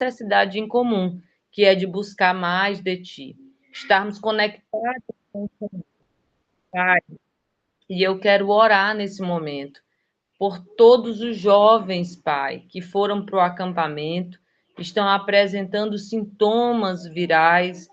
necessidade em comum, que é de buscar mais de Ti, estarmos conectados com o Senhor, Pai. E eu quero orar nesse momento por todos os jovens, Pai, que foram para o acampamento, estão apresentando sintomas virais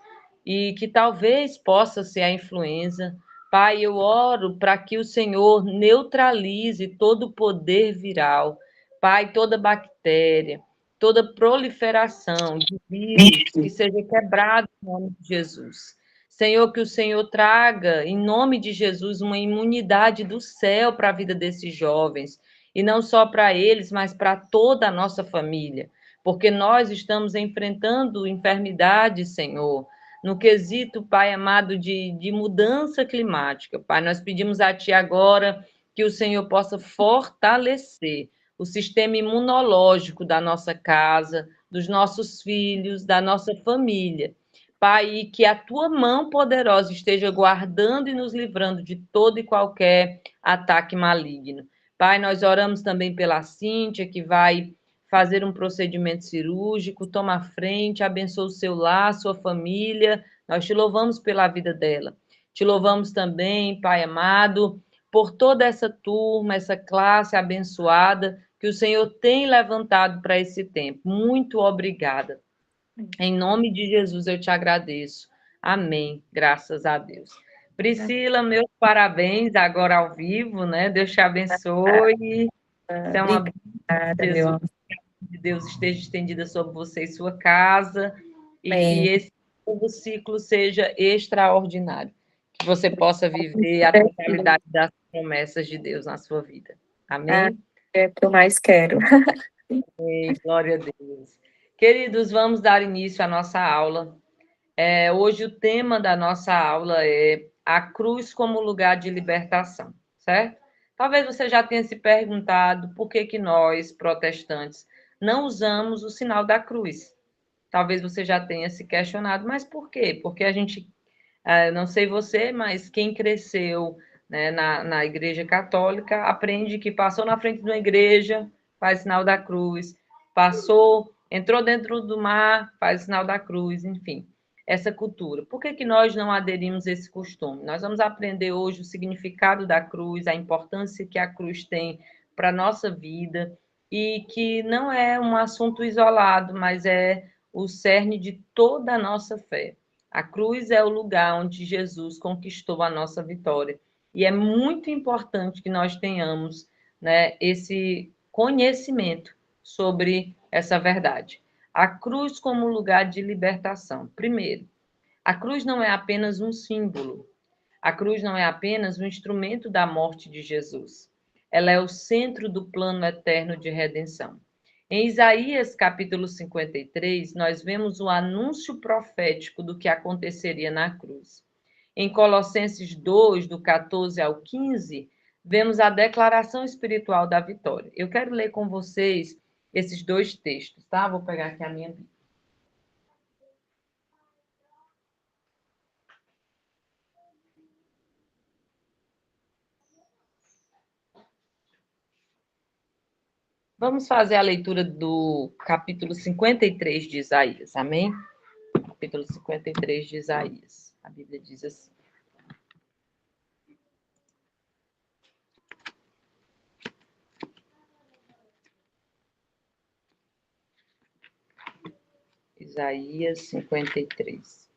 e que talvez possa ser a influenza. Pai, eu oro para que o Senhor neutralize todo o poder viral, Pai, toda bactéria, toda proliferação de vírus que seja quebrado em nome de Jesus. Senhor, que o Senhor traga, em nome de Jesus, uma imunidade do céu para a vida desses jovens, e não só para eles, mas para toda a nossa família, porque nós estamos enfrentando enfermidades, Senhor, no quesito, Pai amado, de mudança climática. Pai, nós pedimos a Ti agora que o Senhor possa fortalecer o sistema imunológico da nossa casa, dos nossos filhos, da nossa família. Pai, e que a Tua mão poderosa esteja guardando e nos livrando de todo e qualquer ataque maligno. Pai, nós oramos também pela Cíntia, que vai fazer um procedimento cirúrgico, toma a frente, abençoa o seu lar, sua família. Nós te louvamos pela vida dela. Te louvamos também, Pai amado, por toda essa turma, essa classe abençoada que o Senhor tem levantado para esse tempo. Muito obrigada. Em nome de Jesus eu te agradeço. Amém. Graças a Deus. Priscila, meus parabéns agora ao vivo, né? Deus te abençoe. Isso é uma Obrigada, Jesus, meu amor. que Deus esteja estendida sobre você e sua casa, e que esse novo ciclo seja extraordinário. Que você possa viver a totalidade das promessas de Deus na sua vida. Amém? É o que eu mais quero. Glória a Deus. Queridos, vamos dar início à nossa aula. Hoje o tema da nossa aula é a cruz como lugar de libertação, certo? Talvez você já tenha se perguntado por que que nós, protestantes, não usamos o sinal da cruz. Talvez você já tenha se questionado, mas por quê? Porque a gente, não sei você, mas quem cresceu, né, na Igreja Católica aprende que passou na frente de uma igreja, faz sinal da cruz, passou, entrou dentro do mar, faz sinal da cruz, enfim, essa cultura. Por que que nós não aderimos a esse costume? Nós vamos aprender hoje o significado da cruz, a importância que a cruz tem para a nossa vida, e que não é um assunto isolado, mas é o cerne de toda a nossa fé. A cruz é o lugar onde Jesus conquistou a nossa vitória. E é muito importante que nós tenhamos, né, esse conhecimento sobre essa verdade. A cruz como lugar de libertação. Primeiro, a cruz não é apenas um símbolo. A cruz não é apenas um instrumento da morte de Jesus. Ela é o centro do plano eterno de redenção. Em Isaías, capítulo 53, nós vemos o anúncio profético do que aconteceria na cruz. Em Colossenses 2, do 14 ao 15, vemos a declaração espiritual da vitória. Eu quero ler com vocês esses dois textos, tá? Vou pegar aqui a minha Bíblia. Vamos fazer a leitura do capítulo 53 de Isaías, amém? Capítulo 53 de Isaías. A Bíblia diz assim: Isaías 53.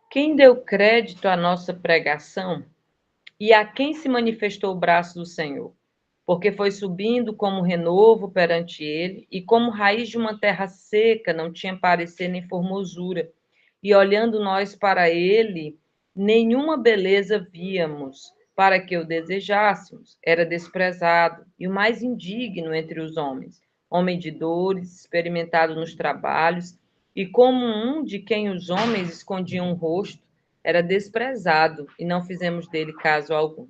Quem deu crédito à nossa pregação e a quem se manifestou o braço do Senhor? Porque foi subindo como renovo perante ele, e como raiz de uma terra seca, não tinha parecer nem formosura. E olhando nós para ele, nenhuma beleza víamos, para que o desejássemos. Era desprezado, e o mais indigno entre os homens, homem de dores, experimentado nos trabalhos, e como um de quem os homens escondiam o rosto, era desprezado, e não fizemos dele caso algum.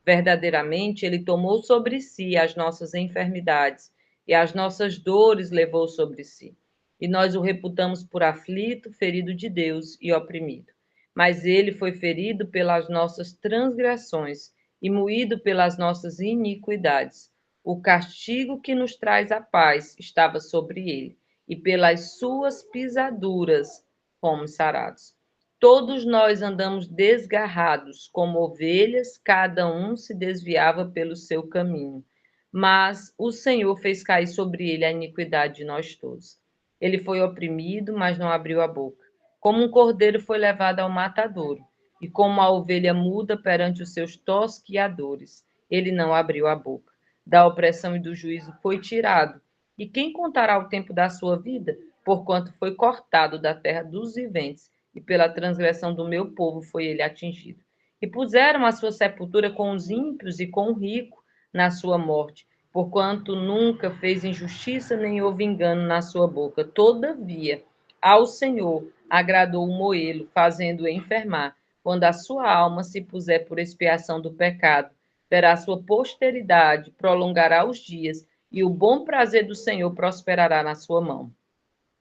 Verdadeiramente, ele tomou sobre si as nossas enfermidades e as nossas dores levou sobre si. E nós o reputamos por aflito, ferido de Deus e oprimido. mas ele foi ferido pelas nossas transgressões e moído pelas nossas iniquidades. O castigo que nos traz a paz estava sobre ele, e pelas suas pisaduras fomos sarados. Todos nós andamos desgarrados, como ovelhas, cada um se desviava pelo seu caminho. Mas o Senhor fez cair sobre ele a iniquidade de nós todos. Ele foi oprimido, mas não abriu a boca. Como um cordeiro foi levado ao matadouro, e como a ovelha muda perante os seus tosquiadores, ele não abriu a boca. Da opressão e do juízo foi tirado. E quem contará o tempo da sua vida? Porquanto foi cortado da terra dos viventes, e pela transgressão do meu povo foi ele atingido. E puseram a sua sepultura com os ímpios e com o rico na sua morte, porquanto nunca fez injustiça nem houve engano na sua boca. Todavia, ao Senhor agradou moê-lo, fazendo-o enfermar. Quando a sua alma se puser por expiação do pecado, verá sua posteridade, prolongará os dias, e o bom prazer do Senhor prosperará na sua mão.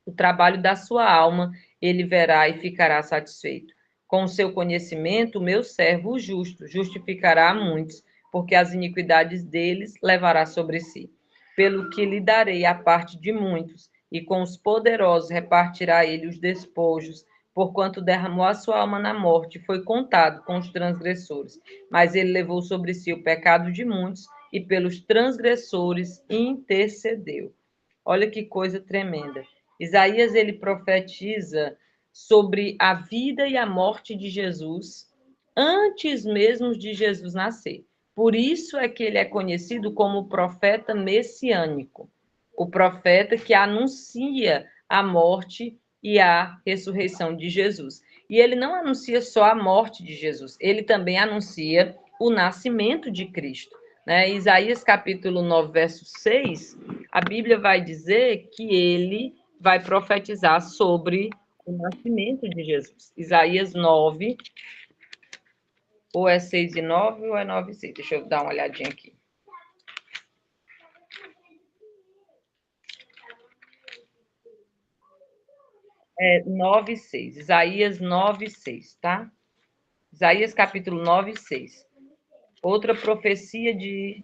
O trabalho da sua alma ele verá e ficará satisfeito. Com o seu conhecimento, o meu servo, o justo, justificará a muitos, porque as iniquidades deles levará sobre si. Pelo que lhe darei a parte de muitos, e com os poderosos repartirá ele os despojos, porquanto derramou a sua alma na morte, foi contado com os transgressores. Mas ele levou sobre si o pecado de muitos, e pelos transgressores intercedeu. Olha que coisa tremenda. Isaías ele profetiza sobre a vida e a morte de Jesus antes mesmo de Jesus nascer. Por isso é que ele é conhecido como profeta messiânico, o profeta que anuncia a morte e a ressurreição de Jesus. E ele não anuncia só a morte de Jesus, ele também anuncia o nascimento de Cristo. Né? Isaías capítulo 9, verso 6, a Bíblia vai dizer que ele vai profetizar sobre o nascimento de Jesus. Isaías 9, ou é 6 e 9, ou é 9 e 6. Deixa eu dar uma olhadinha aqui. É 9 e 6. Isaías 9 e 6, tá? Isaías capítulo 9 e 6. Outra profecia de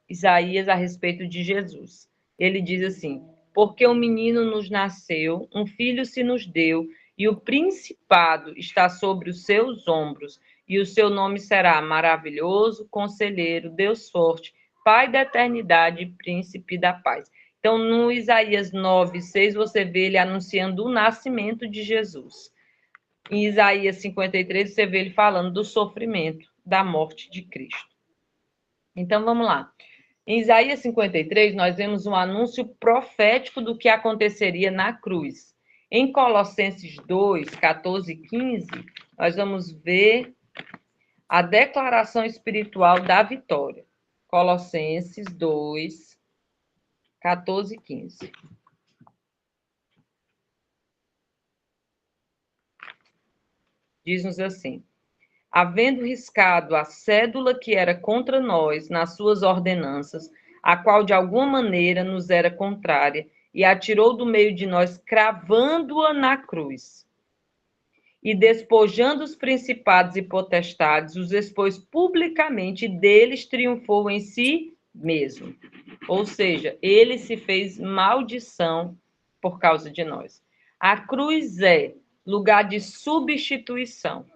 Isaías a respeito de Jesus. Ele diz assim: porque um menino nos nasceu, um filho se nos deu, e o principado está sobre os seus ombros, e o seu nome será maravilhoso, conselheiro, Deus forte, Pai da eternidade e príncipe da paz. Então, no Isaías 9, 6, você vê ele anunciando o nascimento de Jesus. Em Isaías 53, você vê ele falando do sofrimento, da morte de Cristo. Então, vamos lá. Em Isaías 53, nós vemos um anúncio profético do que aconteceria na cruz. Em Colossenses 2, 14 e 15, nós vamos ver a declaração espiritual da vitória. Colossenses 2, 14 e 15. Diz-nos assim: havendo riscado a cédula que era contra nós nas suas ordenanças, a qual de alguma maneira nos era contrária, e atirou do meio de nós, cravando-a na cruz. E despojando os principados e potestades, os expôs publicamente, e deles triunfou em si mesmo. Ou seja, ele se fez maldição por causa de nós. A cruz é lugar de substituição,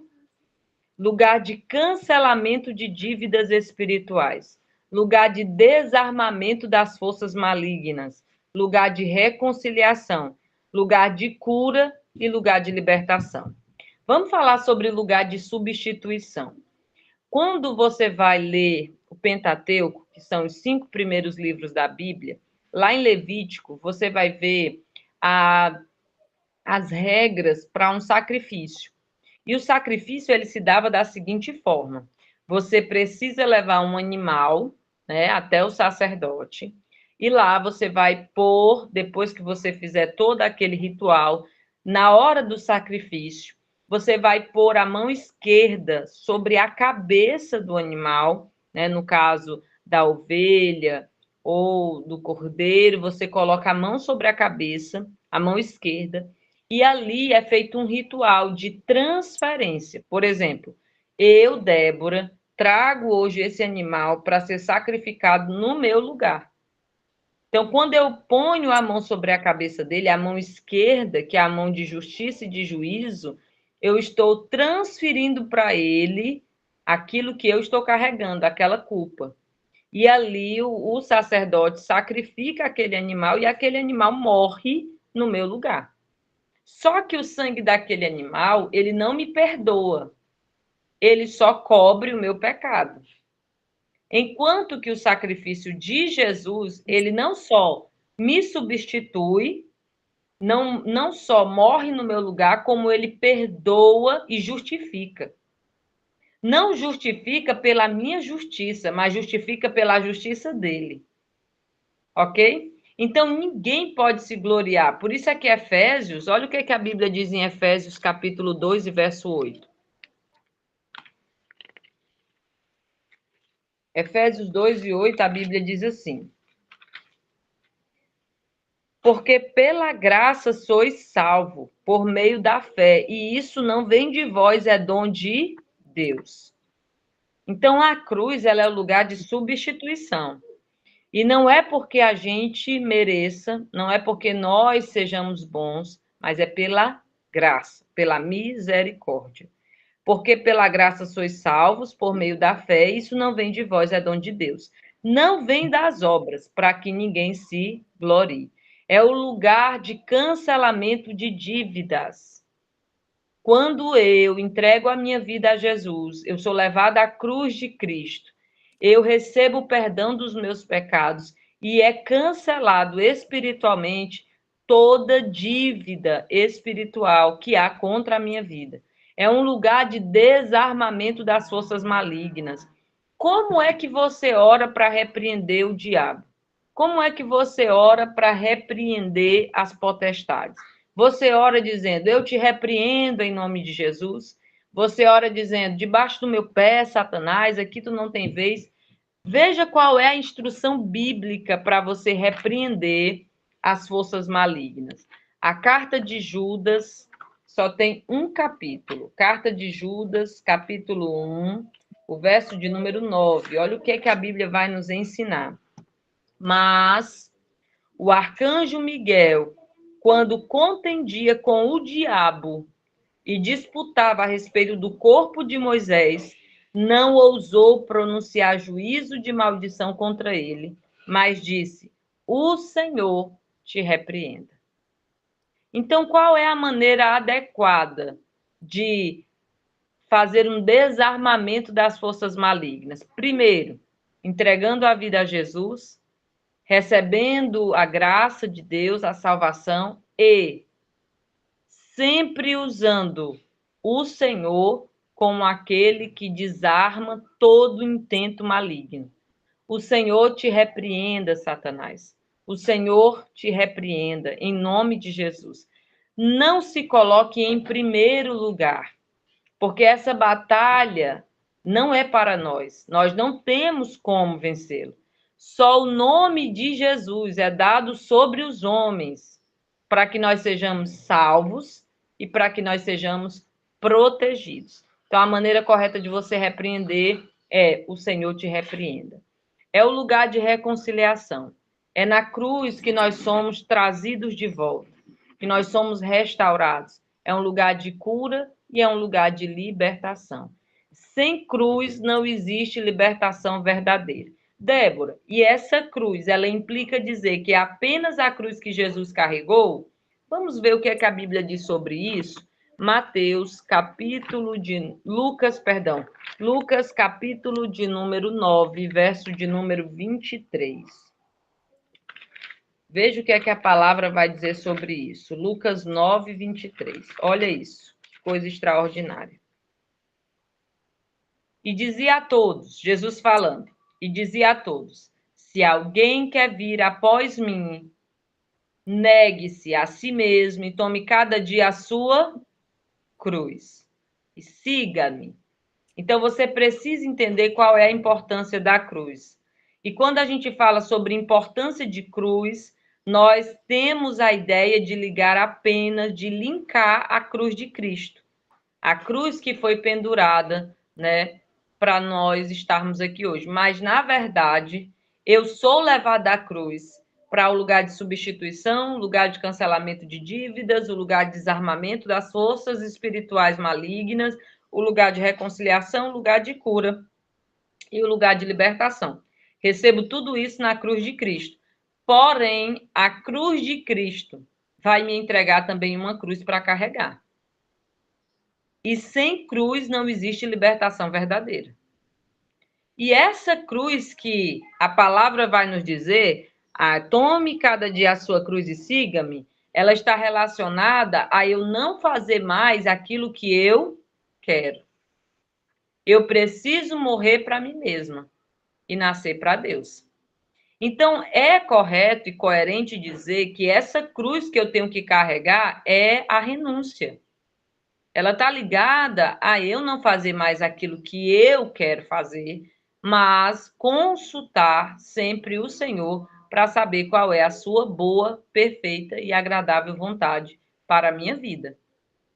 lugar de cancelamento de dívidas espirituais, lugar de desarmamento das forças malignas, lugar de reconciliação, lugar de cura e lugar de libertação. Vamos falar sobre lugar de substituição. Quando você vai ler o Pentateuco, que são os 5 primeiros livros da Bíblia, lá em Levítico, você vai ver as regras para um sacrifício. E o sacrifício ele se dava da seguinte forma: você precisa levar um animal, né, até o sacerdote, e lá você vai pôr, depois que você fizer todo aquele ritual, na hora do sacrifício, você vai pôr a mão esquerda sobre a cabeça do animal, né, no caso da ovelha ou do cordeiro, você coloca a mão sobre a cabeça, a mão esquerda, E ali é feito um ritual de transferência. Por exemplo, eu, Débora, trago hoje esse animal para ser sacrificado no meu lugar. Então, quando eu ponho a mão sobre a cabeça dele, a mão esquerda, que é a mão de justiça e de juízo, eu estou transferindo para ele aquilo que eu estou carregando, aquela culpa. E ali o sacerdote sacrifica aquele animal e aquele animal morre no meu lugar. Só que o sangue daquele animal, ele não me perdoa. Ele só cobre o meu pecado. Enquanto que o sacrifício de Jesus, ele não só me substitui, não só morre no meu lugar, como ele perdoa e justifica. Não justifica pela minha justiça, mas justifica pela justiça dele. Ok? Então, ninguém pode se gloriar. Por isso é que Efésios, olha o que a Bíblia diz em Efésios capítulo 2 e verso 8. Efésios 2 e 8, a Bíblia diz assim: porque pela graça sois salvo, por meio da fé, e isso não vem de vós, é dom de Deus. Então, a cruz, ela é o lugar de substituição. E não é porque a gente mereça, não é porque nós sejamos bons, mas é pela graça, pela misericórdia. Porque pela graça sois salvos por meio da fé, isso não vem de vós, é dom de Deus. Não vem das obras, para que ninguém se glorie. É o lugar de cancelamento de dívidas. Quando eu entrego a minha vida a Jesus, eu sou levada à cruz de Cristo, eu recebo o perdão dos meus pecados e é cancelado espiritualmente toda dívida espiritual que há contra a minha vida. É um lugar de desarmamento das forças malignas. Como é que você ora para repreender o diabo? Como é que você ora para repreender as potestades? Você ora dizendo, eu te repreendo em nome de Jesus. Você ora dizendo, debaixo do meu pé, Satanás, aqui tu não tem vez. Veja qual é a instrução bíblica para você repreender as forças malignas. A carta de Judas só tem um capítulo. Carta de Judas, capítulo 1, o verso de número 9. Olha o que a Bíblia vai nos ensinar. Mas o arcanjo Miguel, quando contendia com o diabo e disputava a respeito do corpo de Moisés, não ousou pronunciar juízo de maldição contra ele, mas disse: o Senhor te repreenda. Então, qual é a maneira adequada de fazer um desarmamento das forças malignas? Primeiro, entregando a vida a Jesus, recebendo a graça de Deus, a salvação, e sempre usando o Senhor como aquele que desarma todo intento maligno. O Senhor te repreenda, Satanás. O Senhor te repreenda, em nome de Jesus. Não se coloque em primeiro lugar, porque essa batalha não é para nós. Nós não temos como vencê-lo. Só o nome de Jesus é dado sobre os homens, para que nós sejamos salvos e para que nós sejamos protegidos. Então, a maneira correta de você repreender é o Senhor te repreenda. É o lugar de reconciliação. É na cruz que nós somos trazidos de volta, que nós somos restaurados. É um lugar de cura e é um lugar de libertação. Sem cruz não existe libertação verdadeira. Débora, e essa cruz, ela implica dizer que é apenas a cruz que Jesus carregou? Vamos ver o que é que a Bíblia diz sobre isso? Lucas, capítulo de número 9, verso de número 23. Veja o que é que a palavra vai dizer sobre isso. Lucas 9, 23. Olha isso, que coisa extraordinária. E dizia a todos, Jesus falando, e dizia a todos, se alguém quer vir após mim, negue-se a si mesmo e tome cada dia a sua cruz. E siga-me. Então, você precisa entender qual é a importância da cruz. E quando a gente fala sobre importância de cruz, nós temos a ideia de ligar apenas, de linkar a cruz de Cristo. A cruz que foi pendurada, né, para nós estarmos aqui hoje. Mas, na verdade, eu sou levada à cruz para o lugar de substituição, lugar de cancelamento de dívidas, o lugar de desarmamento das forças espirituais malignas, o lugar de reconciliação, o lugar de cura e o lugar de libertação. Recebo tudo isso na cruz de Cristo. Porém, a cruz de Cristo vai me entregar também uma cruz para carregar. E sem cruz não existe libertação verdadeira. E essa cruz que a palavra vai nos dizer, tome cada dia a sua cruz e siga-me, ela está relacionada a eu não fazer mais aquilo que eu quero. Eu preciso morrer para mim mesma e nascer para Deus. Então, é correto e coerente dizer que essa cruz que eu tenho que carregar é a renúncia. Ela está ligada a eu não fazer mais aquilo que eu quero fazer, mas consultar sempre o Senhor para saber qual é a sua boa, perfeita e agradável vontade para a minha vida.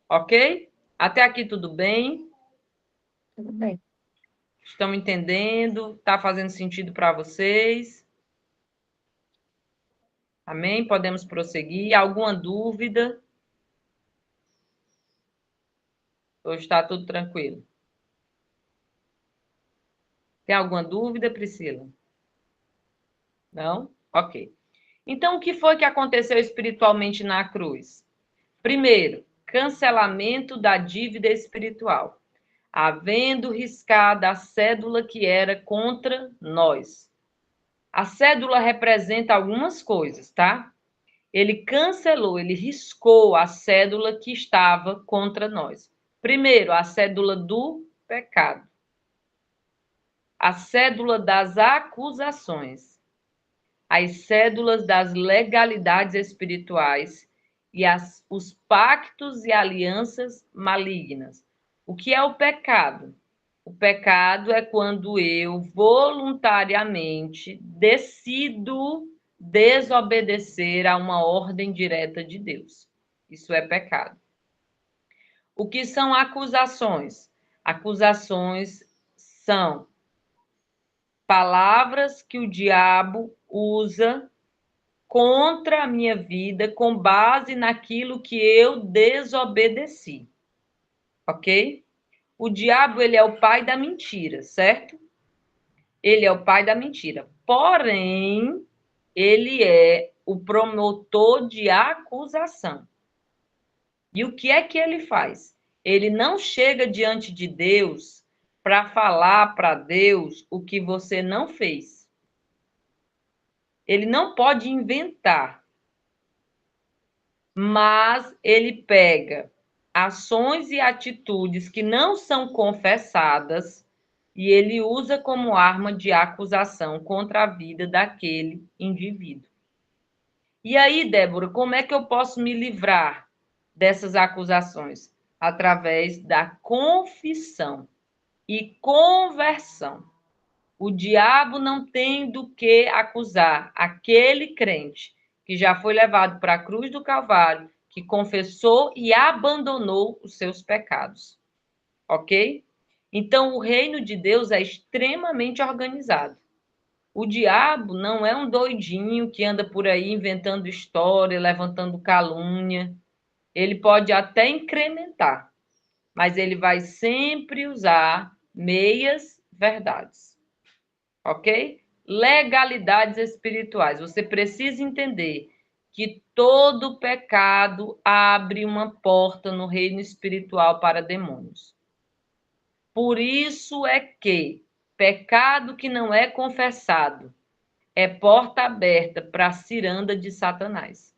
Ok? Até aqui tudo bem? Tudo bem. Estão entendendo? Está fazendo sentido para vocês? Amém? Podemos prosseguir. Alguma dúvida? Ou está tudo tranquilo? Tem alguma dúvida, Priscila? Não? Ok. Então, o que foi que aconteceu espiritualmente na cruz? Primeiro, cancelamento da dívida espiritual, havendo riscado a cédula que era contra nós. A cédula representa algumas coisas, tá? Ele cancelou, ele riscou a cédula que estava contra nós. Primeiro, a cédula do pecado, a cédula das acusações, as cédulas das legalidades espirituais e os pactos e alianças malignas. O que é o pecado? O pecado é quando eu voluntariamente decido desobedecer a uma ordem direta de Deus. Isso é pecado. O que são acusações? Acusações são palavras que o diabo usa contra a minha vida com base naquilo que eu desobedeci. Ok? O diabo, ele é o pai da mentira, certo? Ele é o pai da mentira. Porém, ele é o promotor de acusação. E o que é que ele faz? Ele não chega diante de Deus para falar para Deus o que você não fez. Ele não pode inventar, mas ele pega ações e atitudes que não são confessadas e ele usa como arma de acusação contra a vida daquele indivíduo. E aí, Débora, como é que eu posso me livrar dessas acusações? Através da confissão e conversão. O diabo não tem do que acusar aquele crente que já foi levado para a cruz do Calvário, que confessou e abandonou os seus pecados. Ok? Então, o reino de Deus é extremamente organizado. O diabo não é um doidinho que anda por aí inventando história, levantando calúnia. Ele pode até incrementar, mas ele vai sempre usar meias verdades. Ok? Legalidades espirituais. Você precisa entender que todo pecado abre uma porta no reino espiritual para demônios. Por isso é que pecado que não é confessado é porta aberta para a ciranda de Satanás.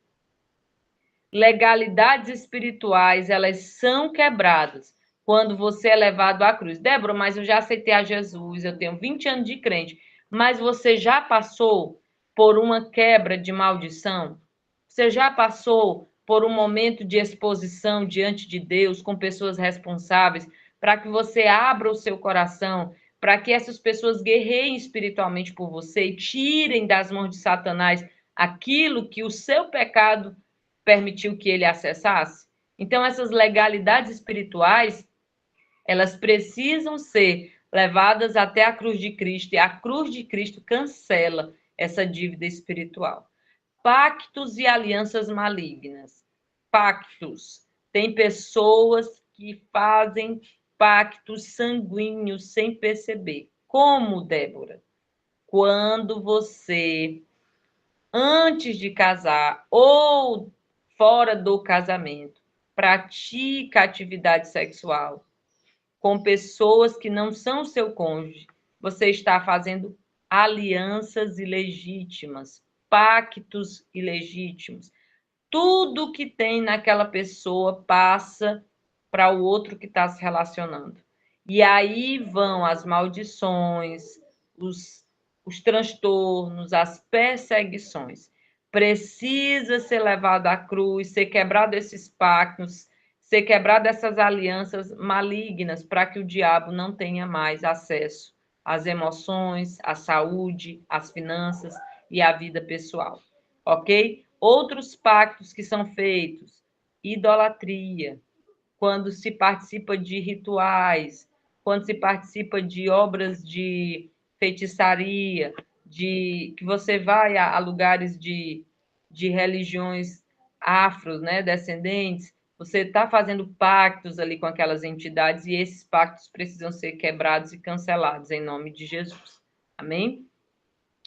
Legalidades espirituais, elas são quebradas quando você é levado à cruz. Débora, mas eu já aceitei a Jesus, eu tenho 20 anos de crente, mas você já passou por uma quebra de maldição? Você já passou por um momento de exposição diante de Deus com pessoas responsáveis para que você abra o seu coração, para que essas pessoas guerreiem espiritualmente por você e tirem das mãos de Satanás aquilo que o seu pecado permitiu que ele acessasse. Então, essas legalidades espirituais, elas precisam ser levadas até a cruz de Cristo, e a cruz de Cristo cancela essa dívida espiritual. Pactos e alianças malignas. Pactos. Tem pessoas que fazem pactos sanguíneos sem perceber. Como, Débora? Quando você, antes de casar ou fora do casamento, pratica atividade sexual com pessoas que não são seu cônjuge, você está fazendo alianças ilegítimas, pactos ilegítimos. Tudo que tem naquela pessoa passa para o outro que está se relacionando. E aí vão as maldições, os transtornos, as perseguições. Precisa ser levado à cruz, ser quebrado esses pactos, ser quebrado essas alianças malignas para que o diabo não tenha mais acesso às emoções, à saúde, às finanças e à vida pessoal. Ok? Outros pactos que são feitos, idolatria, quando se participa de rituais, quando se participa de obras de feitiçaria, que você vai a lugares de religiões afros, né, descendentes, você está fazendo pactos ali com aquelas entidades e esses pactos precisam ser quebrados e cancelados em nome de Jesus. Amém?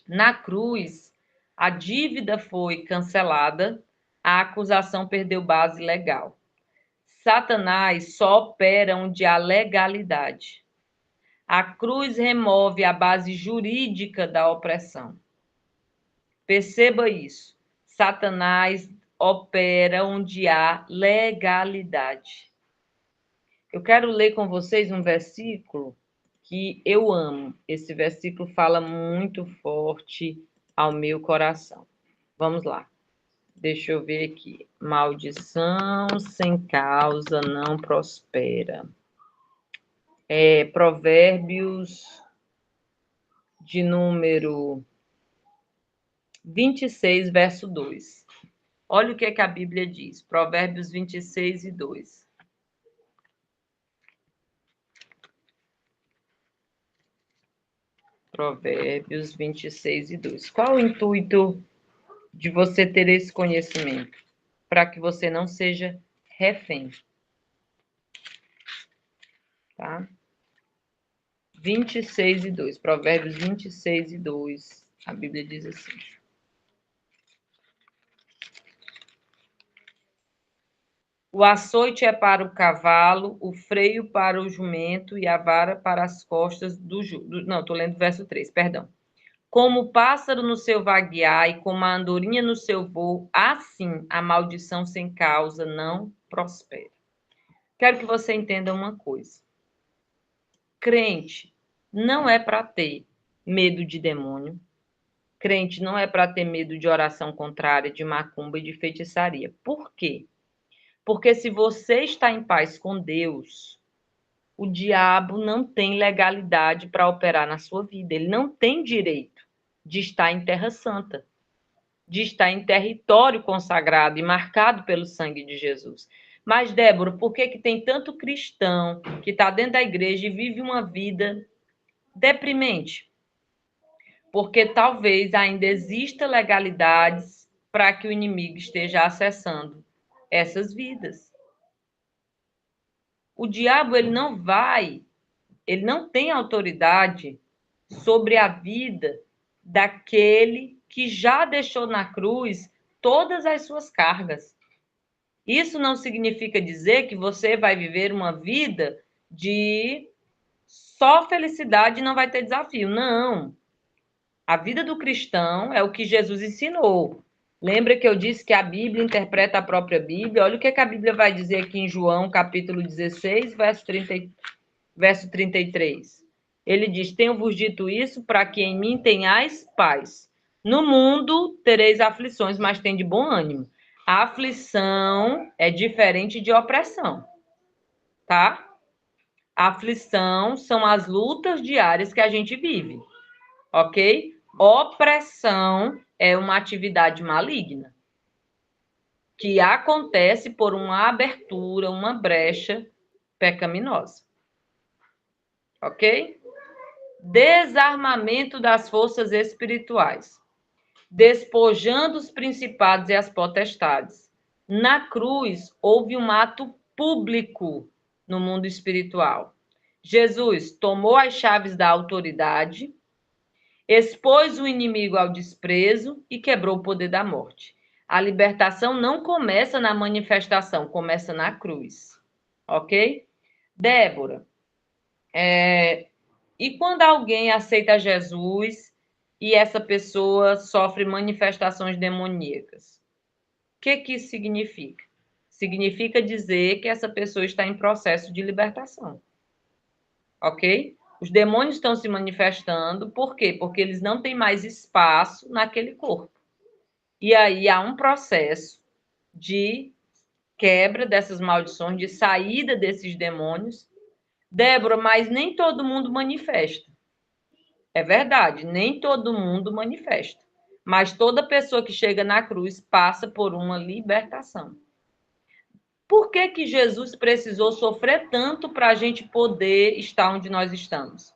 Na cruz, a dívida foi cancelada, a acusação perdeu base legal. Satanás só opera onde há legalidade. A cruz remove a base jurídica da opressão. Perceba isso. Satanás opera onde há legalidade. Eu quero ler com vocês um versículo que eu amo. Esse versículo fala muito forte ao meu coração. Vamos lá. Deixa eu ver aqui. Maldição sem causa não prospera. Provérbios de número 26, verso 2. Olha o que a Bíblia diz. Provérbios 26 e 2. Provérbios 26 e 2. Qual o intuito de você ter esse conhecimento? Para que você não seja refém. Tá? 26 e 2. Provérbios 26 e 2. A Bíblia diz assim. O açoite é para o cavalo, o freio para o jumento e a vara para as costas Não, estou lendo o verso 3, perdão. Como o pássaro no seu vaguear e como a andorinha no seu voo, assim a maldição sem causa não prospera. Quero que você entenda uma coisa. Crente não é para ter medo de demônio. Crente não é para ter medo de oração contrária, de macumba e de feitiçaria. Por quê? Porque se você está em paz com Deus, o diabo não tem legalidade para operar na sua vida. Ele não tem direito de estar em terra santa, de estar em território consagrado e marcado pelo sangue de Jesus. Mas, Débora, por que tem tanto cristão que está dentro da igreja e vive uma vida deprimente? Porque talvez ainda exista legalidades para que o inimigo esteja acessando essas vidas. O diabo, ele não tem autoridade sobre a vida daquele que já deixou na cruz todas as suas cargas. Isso não significa dizer que você vai viver uma vida de só felicidade e não vai ter desafio. Não. A vida do cristão é o que Jesus ensinou. Lembra que eu disse que a Bíblia interpreta a própria Bíblia? Olha o que a Bíblia vai dizer aqui em João, capítulo 16, verso 33. Ele diz: tenho-vos dito isso para que em mim tenhais paz. No mundo tereis aflições, mas tem de bom ânimo. A aflição é diferente de opressão, tá? A aflição são as lutas diárias que a gente vive, ok? Opressão é uma atividade maligna que acontece por uma abertura, uma brecha pecaminosa. Ok? Desarmamento das forças espirituais, despojando os principados e as potestades. Na cruz, houve um ato público no mundo espiritual. Jesus tomou as chaves da autoridade, expôs o inimigo ao desprezo e quebrou o poder da morte. A libertação não começa na manifestação, começa na cruz. Ok? Débora, e quando alguém aceita Jesus e essa pessoa sofre manifestações demoníacas, o que isso significa? Significa dizer que essa pessoa está em processo de libertação. Ok? Os demônios estão se manifestando, por quê? Porque eles não têm mais espaço naquele corpo. E aí há um processo de quebra dessas maldições, de saída desses demônios. Débora, mas nem todo mundo manifesta. É verdade, nem todo mundo manifesta. Mas toda pessoa que chega na cruz passa por uma libertação. Por que que Jesus precisou sofrer tanto para a gente poder estar onde nós estamos?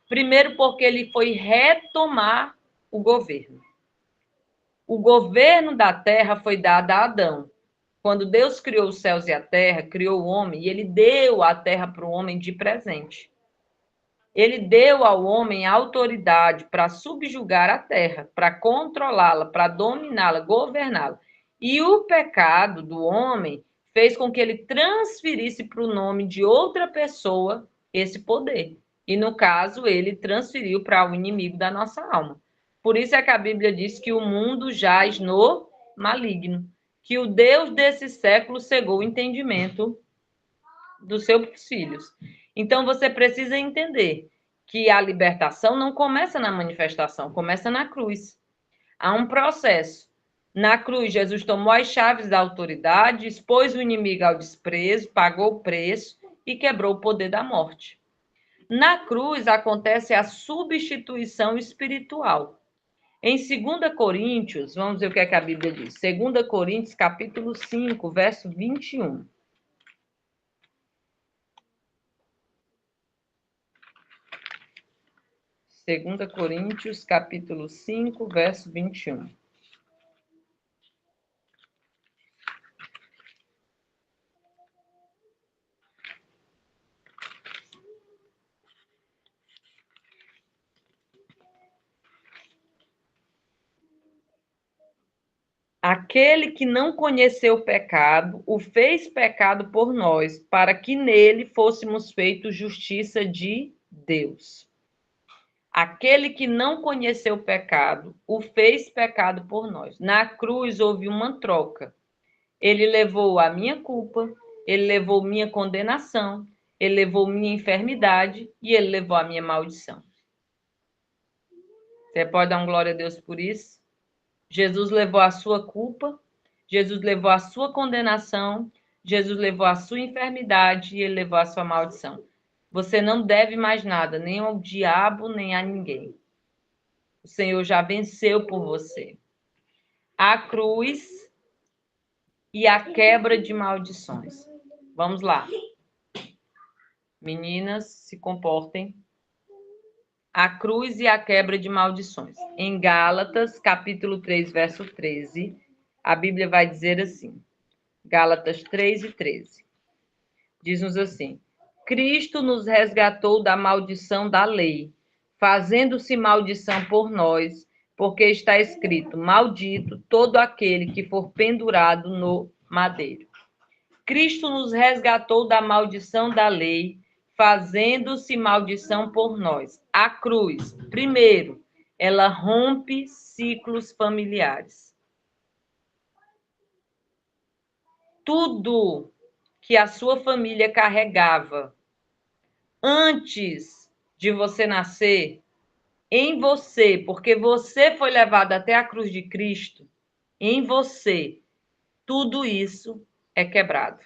Primeiro, porque ele foi retomar o governo. O governo da terra foi dado a Adão. Quando Deus criou os céus e a terra, criou o homem, e ele deu a terra para o homem de presente. Ele deu ao homem autoridade para subjugar a terra, para controlá-la, para dominá-la, governá-la. E o pecado do homem fez com que ele transferisse para o nome de outra pessoa esse poder. E, no caso, ele transferiu para o inimigo da nossa alma. Por isso é que a Bíblia diz que o mundo jaz no maligno, que o Deus desse século cegou o entendimento dos seus filhos. Então, você precisa entender que a libertação não começa na manifestação, começa na cruz. Há um processo. Na cruz, Jesus tomou as chaves da autoridade, expôs o inimigo ao desprezo, pagou o preço e quebrou o poder da morte. Na cruz acontece a substituição espiritual. Em 2 Coríntios, vamos ver o que é que a Bíblia diz. 2 Coríntios, capítulo 5, verso 21. 2 Coríntios, capítulo 5, verso 21. Aquele que não conheceu o pecado, o fez pecado por nós, para que nele fôssemos feitos justiça de Deus. Aquele que não conheceu o pecado, o fez pecado por nós. Na cruz houve uma troca. Ele levou a minha culpa, ele levou minha condenação, ele levou minha enfermidade e ele levou a minha maldição. Você pode dar um glória a Deus por isso? Jesus levou a sua culpa, Jesus levou a sua condenação, Jesus levou a sua enfermidade e ele levou a sua maldição. Você não deve mais nada, nem ao diabo, nem a ninguém. O Senhor já venceu por você. A cruz e a quebra de maldições. Vamos lá. Meninas, se comportem. A cruz e a quebra de maldições. Em Gálatas, capítulo 3, verso 13, a Bíblia vai dizer assim. Gálatas 3 e 13. Diz-nos assim: Cristo nos resgatou da maldição da lei, fazendo-se maldição por nós, porque está escrito: Maldito todo aquele que for pendurado no madeiro. Cristo nos resgatou da maldição da lei, fazendo-se maldição por nós. A cruz, primeiro, ela rompe ciclos familiares. Tudo que a sua família carregava antes de você nascer, em você, porque você foi levado até a cruz de Cristo, em você, tudo isso é quebrado.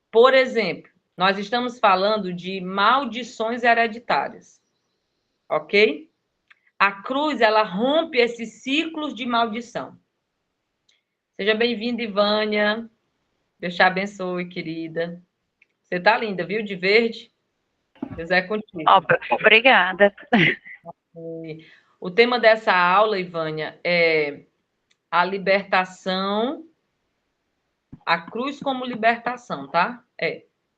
Por exemplo, nós estamos falando de maldições hereditárias, ok? A cruz, ela rompe esses ciclos de maldição. Seja bem-vinda, Ivânia. Deus te abençoe, querida. Você tá linda, viu? De verde. Deus é contigo. Obrigada. O tema dessa aula, Ivânia, é a libertação, a cruz como libertação, tá?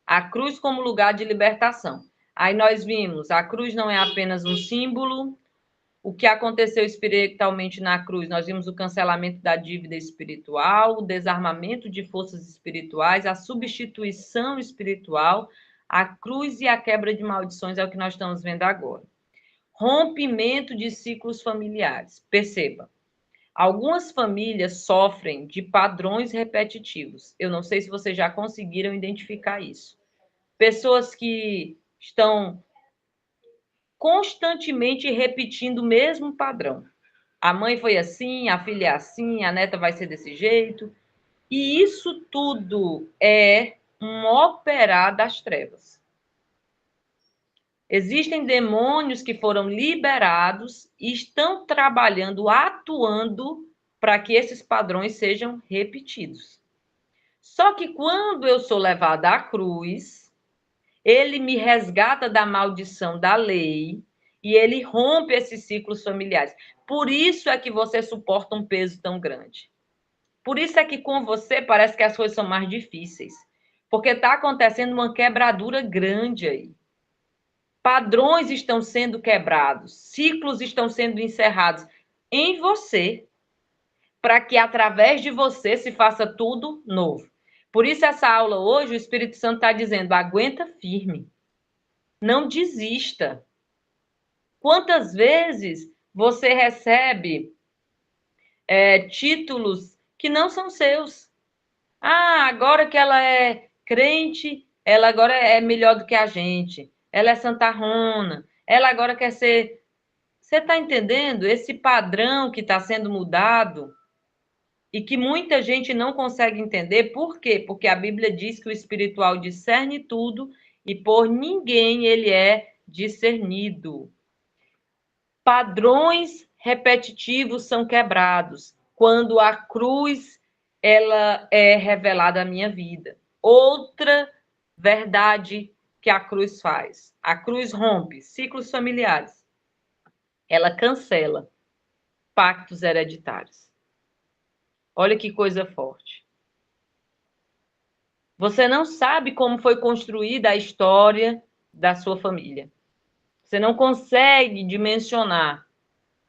A cruz como lugar de libertação. Aí nós vimos, a cruz não é apenas um símbolo. O que aconteceu espiritualmente na cruz? Nós vimos o cancelamento da dívida espiritual, o desarmamento de forças espirituais, a substituição espiritual, a cruz e a quebra de maldições é o que nós estamos vendo agora. Rompimento de ciclos familiares. Perceba, algumas famílias sofrem de padrões repetitivos. Eu não sei se vocês já conseguiram identificar isso. Pessoas que estão constantemente repetindo o mesmo padrão. A mãe foi assim, a filha é assim, a neta vai ser desse jeito. E isso tudo é um operar das trevas. Existem demônios que foram liberados e estão trabalhando, atuando para que esses padrões sejam repetidos. Só que quando eu sou levada à cruz, ele me resgata da maldição da lei e ele rompe esses ciclos familiares. Por isso é que você suporta um peso tão grande. Por isso é que com você parece que as coisas são mais difíceis. Porque está acontecendo uma quebradura grande aí. Padrões estão sendo quebrados, ciclos estão sendo encerrados em você, para que através de você se faça tudo novo. Por isso, essa aula hoje, o Espírito Santo está dizendo: aguenta firme, não desista. Quantas vezes você recebe títulos que não são seus? Ah, agora que ela é crente, ela agora é melhor do que a gente. Ela é santarrona. Ela agora quer ser. Você está entendendo esse padrão que está sendo mudado e que muita gente não consegue entender? Por quê? Porque a Bíblia diz que o espiritual discerne tudo e por ninguém ele é discernido. Padrões repetitivos são quebrados quando a cruz ela é revelada à minha vida. Outra verdade que a cruz faz. A cruz rompe ciclos familiares. Ela cancela pactos hereditários. Olha que coisa forte. Você não sabe como foi construída a história da sua família. Você não consegue dimensionar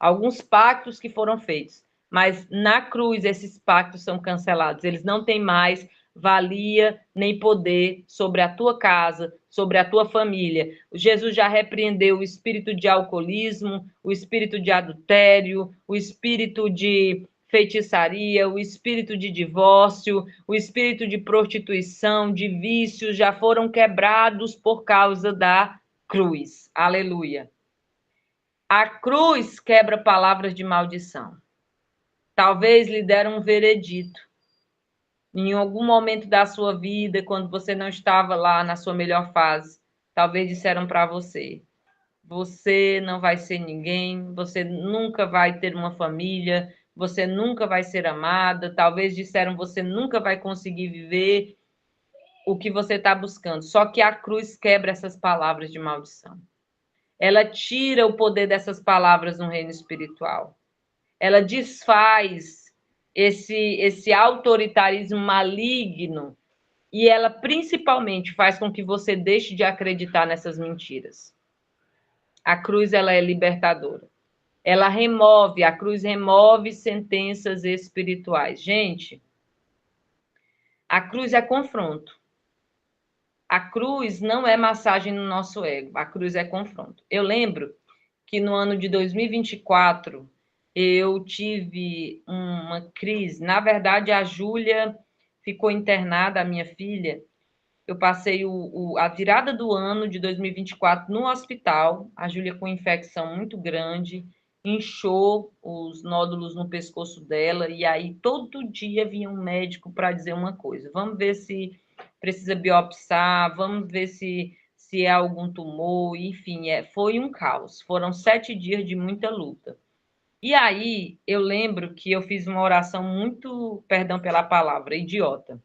alguns pactos que foram feitos, mas na cruz esses pactos são cancelados. Eles não têm mais valia nem poder sobre a tua casa, sobre a tua família. Jesus já repreendeu o espírito de alcoolismo, o espírito de adultério, o espírito de feitiçaria, o espírito de divórcio, o espírito de prostituição, de vícios, já foram quebrados por causa da cruz. Aleluia. A cruz quebra palavras de maldição. Talvez lhe deram um veredito. Em algum momento da sua vida, quando você não estava lá na sua melhor fase, talvez disseram para você: você não vai ser ninguém, você nunca vai ter uma família, você nunca vai ser amada. Talvez disseram: você nunca vai conseguir viver o que você está buscando. Só que a cruz quebra essas palavras de maldição. Ela tira o poder dessas palavras no reino espiritual. Ela desfaz esse autoritarismo maligno e ela principalmente faz com que você deixe de acreditar nessas mentiras. A cruz ela é libertadora. A cruz remove sentenças espirituais. Gente, a cruz é confronto. A cruz não é massagem no nosso ego, a cruz é confronto. Eu lembro que no ano de 2024 eu tive uma crise. Na verdade, a Júlia ficou internada, a minha filha. Eu passei a virada do ano de 2024 no hospital, a Júlia com infecção muito grande, inchou os nódulos no pescoço dela, e aí todo dia vinha um médico para dizer uma coisa: vamos ver se precisa biopsiar, vamos ver se se é algum tumor, enfim, foi um caos. Foram 7 dias de muita luta. E aí, eu lembro que eu fiz uma oração muito, perdão pela palavra, idiota.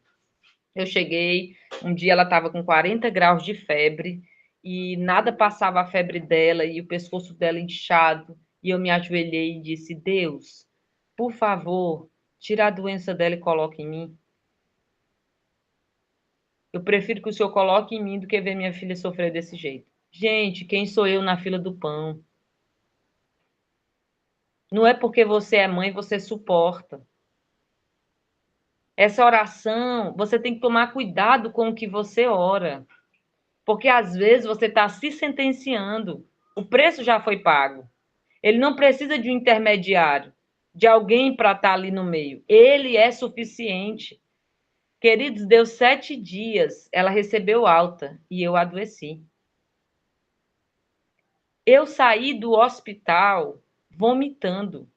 Eu cheguei, um dia ela estava com 40 graus de febre e nada passava a febre dela e o pescoço dela inchado. E eu me ajoelhei e disse: Deus, por favor, tira a doença dela e coloque em mim. Eu prefiro que o Senhor coloque em mim do que ver minha filha sofrer desse jeito. Gente, quem sou eu na fila do pão? Não é porque você é mãe, você suporta. Essa oração, você tem que tomar cuidado com o que você ora. Porque às vezes você está se sentenciando. O preço já foi pago. Ele não precisa de um intermediário, de alguém para estar ali no meio. Ele é suficiente. Queridos, deu 7 dias, ela recebeu alta e eu adoeci. Eu saí do hospital vomitando.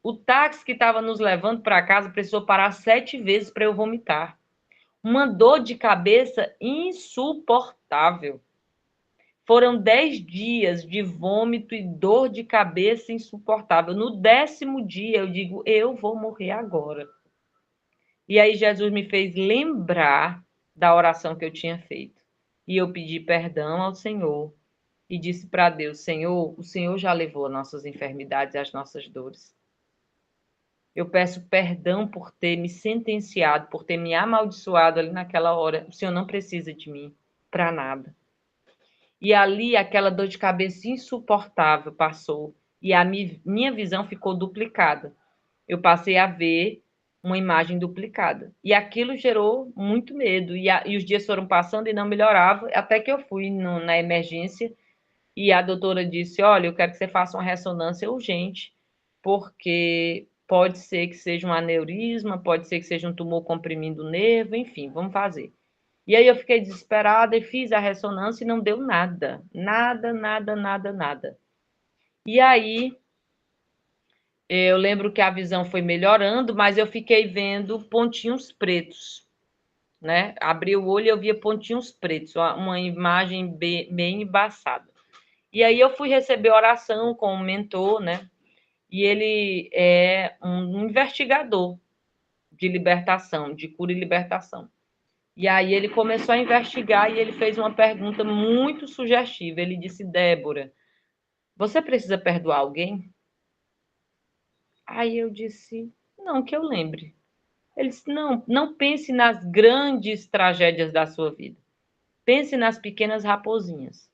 O táxi que estava nos levando para casa precisou parar 7 vezes para eu vomitar. Uma dor de cabeça insuportável. Foram 10 dias de vômito e dor de cabeça insuportável. No 10º dia, eu digo, eu vou morrer agora. E aí Jesus me fez lembrar da oração que eu tinha feito. E eu pedi perdão ao Senhor e disse para Deus, Senhor, o Senhor já levou as nossas enfermidades e as nossas dores. Eu peço perdão por ter me sentenciado, por ter me amaldiçoado ali naquela hora. O Senhor não precisa de mim para nada. E ali aquela dor de cabeça insuportável passou e a minha visão ficou duplicada. Eu passei a ver uma imagem duplicada. E aquilo gerou muito medo. E os dias foram passando e não melhorava, até que eu fui na emergência e a doutora disse, olha, eu quero que você faça uma ressonância urgente, porque pode ser que seja um aneurisma, pode ser que seja um tumor comprimindo o nervo, enfim, vamos fazer. E aí eu fiquei desesperada e fiz a ressonância e não deu nada. Nada, nada, nada, nada. E aí eu lembro que a visão foi melhorando, mas eu fiquei vendo pontinhos pretos, né? Abri o olho e eu via pontinhos pretos, uma imagem bem embaçada. E aí eu fui receber oração com um mentor, né? E ele é um investigador de libertação, de cura e libertação. E aí ele começou a investigar e ele fez uma pergunta muito sugestiva. Ele disse, Débora, você precisa perdoar alguém? Aí eu disse, não, que eu lembre. Ele disse, não, não pense nas grandes tragédias da sua vida. Pense nas pequenas raposinhas.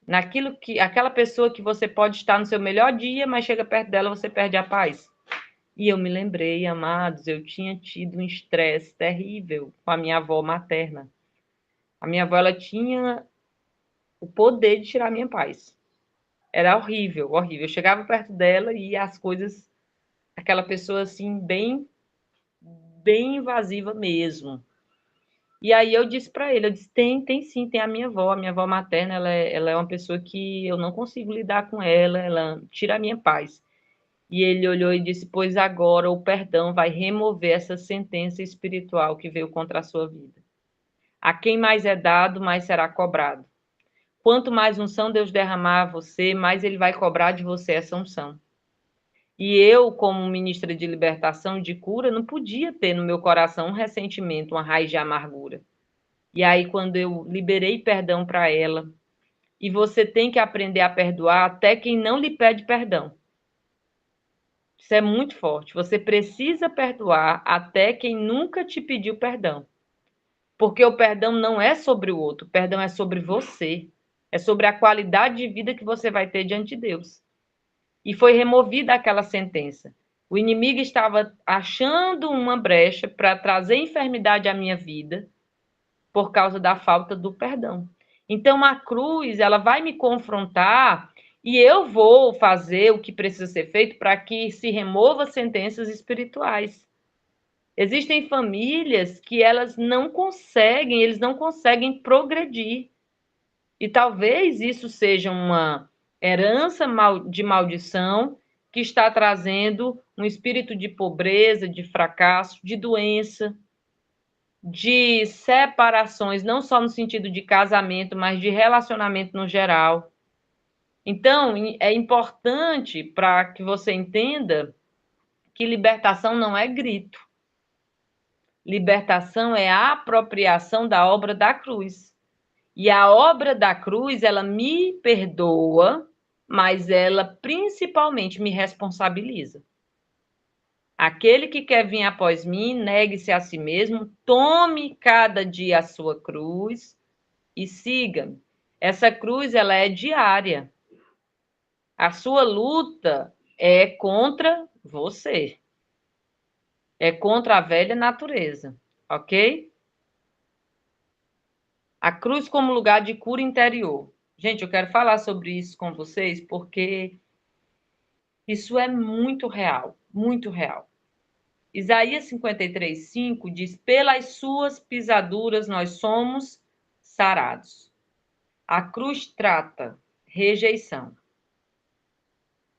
Naquilo que, aquela pessoa que você pode estar no seu melhor dia, mas chega perto dela, você perde a paz. E eu me lembrei, amados, eu tinha tido um estresse terrível com a minha avó materna. A minha avó, ela tinha o poder de tirar a minha paz. Era horrível, horrível. Eu chegava perto dela e as coisas, aquela pessoa assim, bem invasiva mesmo. E aí eu disse para ele, eu disse, tem sim, tem a minha avó materna, ela é uma pessoa que eu não consigo lidar com ela tira a minha paz. E ele olhou e disse, pois agora o perdão vai remover essa sentença espiritual que veio contra a sua vida. A quem mais é dado, mais será cobrado. Quanto mais unção Deus derramar a você, mais ele vai cobrar de você essa unção. E eu, como ministra de libertação e de cura, não podia ter no meu coração um ressentimento, uma raiz de amargura. E aí, quando eu liberei perdão para ela, e você tem que aprender a perdoar até quem não lhe pede perdão. Isso é muito forte. Você precisa perdoar até quem nunca te pediu perdão. Porque o perdão não é sobre o outro, o perdão é sobre você. É sobre a qualidade de vida que você vai ter diante de Deus. E foi removida aquela sentença. O inimigo estava achando uma brecha para trazer enfermidade à minha vida por causa da falta do perdão. Então a cruz, ela vai me confrontar e eu vou fazer o que precisa ser feito para que se remova sentenças espirituais. Existem famílias que elas não conseguem, eles não conseguem progredir. E talvez isso seja uma herança de maldição que está trazendo um espírito de pobreza, de fracasso, de doença. de separações, não só no sentido de casamento, mas de relacionamento no geral. Então, é importante para que você entenda que libertação não é grito. Libertação é a apropriação da obra da cruz. E a obra da cruz, ela me perdoa, mas ela principalmente me responsabiliza. Aquele que quer vir após mim, negue-se a si mesmo, tome cada dia a sua cruz e siga-me. Essa cruz, ela é diária. A sua luta é contra você. É contra a velha natureza, ok? A cruz como lugar de cura interior. Gente, eu quero falar sobre isso com vocês porque isso é muito real, muito real. Isaías 53:5 diz: pelas suas pisaduras nós somos sarados. A cruz trata rejeição.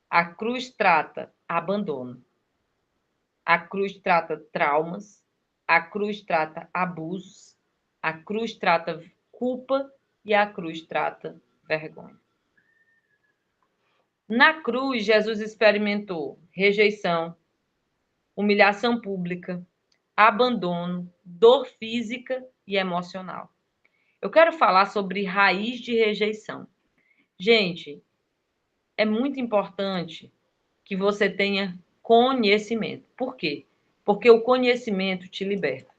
A cruz trata abandono. A cruz trata traumas. A cruz trata abusos. A cruz trata culpa e a cruz trata vergonha. Na cruz, Jesus experimentou rejeição, humilhação pública, abandono, dor física e emocional. Eu quero falar sobre raiz de rejeição. Gente, é muito importante que você tenha conhecimento. Por quê? Porque o conhecimento te liberta.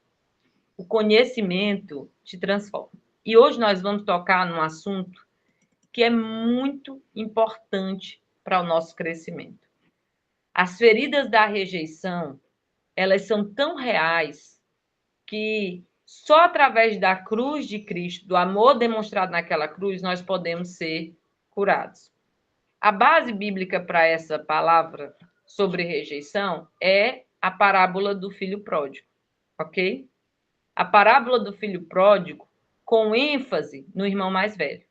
O conhecimento te transforma. E hoje nós vamos tocar num assunto que é muito importante para o nosso crescimento. As feridas da rejeição, elas são tão reais que só através da cruz de Cristo, do amor demonstrado naquela cruz, nós podemos ser curados. A base bíblica para essa palavra sobre rejeição é a parábola do filho pródigo, ok? A parábola do filho pródigo com ênfase no irmão mais velho.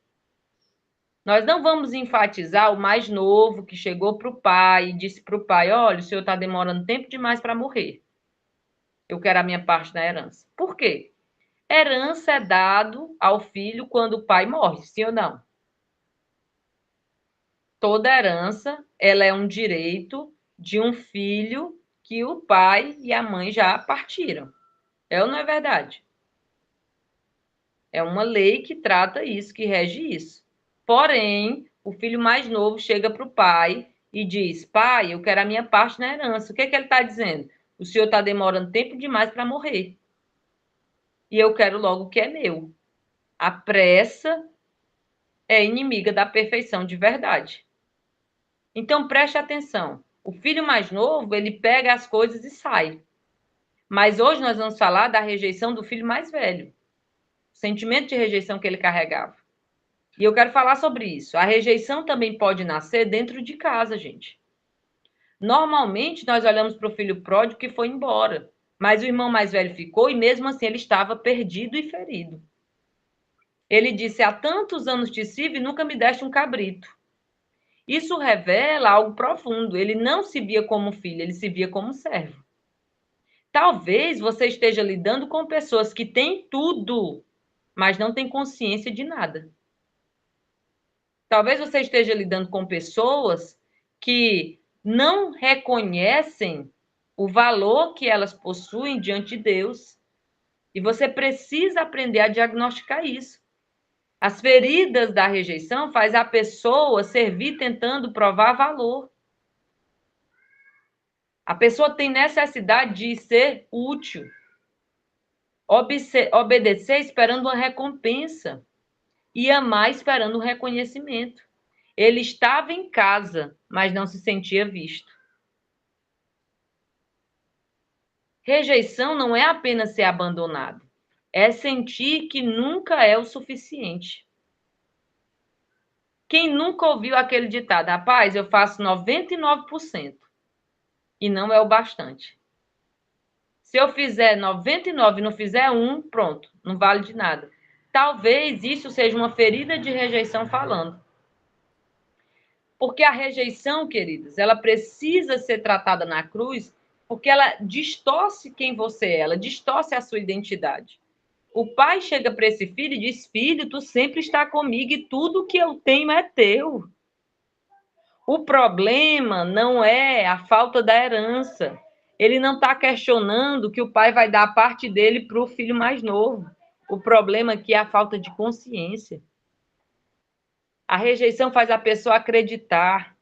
Nós não vamos enfatizar o mais novo que chegou para o pai e disse para o pai: olha, o senhor está demorando tempo demais para morrer. Eu quero a minha parte da herança. Por quê? Herança é dado ao filho quando o pai morre, sim ou não? Toda herança, ela é um direito de um filho que o pai e a mãe já partiram. É ou não é verdade? É uma lei que trata isso, que rege isso. Porém, o filho mais novo chega para o pai e diz: pai, eu quero a minha parte na herança. O que é que ele está dizendo? O senhor está demorando tempo demais para morrer. E eu quero logo o que é meu. A pressa é inimiga da perfeição de verdade. Então, preste atenção. O filho mais novo, ele pega as coisas e sai. Mas hoje nós vamos falar da rejeição do filho mais velho. O sentimento de rejeição que ele carregava. E eu quero falar sobre isso. A rejeição também pode nascer dentro de casa, gente. Normalmente, nós olhamos para o filho pródigo que foi embora. Mas o irmão mais velho ficou e mesmo assim ele estava perdido e ferido. Ele disse: há tantos anos te sirvo e nunca me deste um cabrito. Isso revela algo profundo. Ele não se via como filho, ele se via como servo. Talvez você esteja lidando com pessoas que têm tudo, mas não têm consciência de nada. Talvez você esteja lidando com pessoas que não reconhecem o valor que elas possuem diante de Deus. E você precisa aprender a diagnosticar isso. As feridas da rejeição faz a pessoa servir tentando provar valor. A pessoa tem necessidade de ser útil, obedecer esperando uma recompensa e amar esperando um reconhecimento. Ele estava em casa, mas não se sentia visto. Rejeição não é apenas ser abandonado, é sentir que nunca é o suficiente. Quem nunca ouviu aquele ditado: rapaz, eu faço 99% e não é o bastante. Se eu fizer 99 e não fizer 1, pronto, não vale de nada. Talvez isso seja uma ferida de rejeição falando. Porque a rejeição, queridos, ela precisa ser tratada na cruz Porque ela distorce quem você é, ela distorce a sua identidade. O pai chega para esse filho e diz: filho, tu sempre está comigo e tudo que eu tenho é teu. O problema não é a falta da herança. Ele não está questionando que o pai vai dar a parte dele para o filho mais novo. O problema aqui é a falta de consciência. A rejeição faz a pessoa acreditar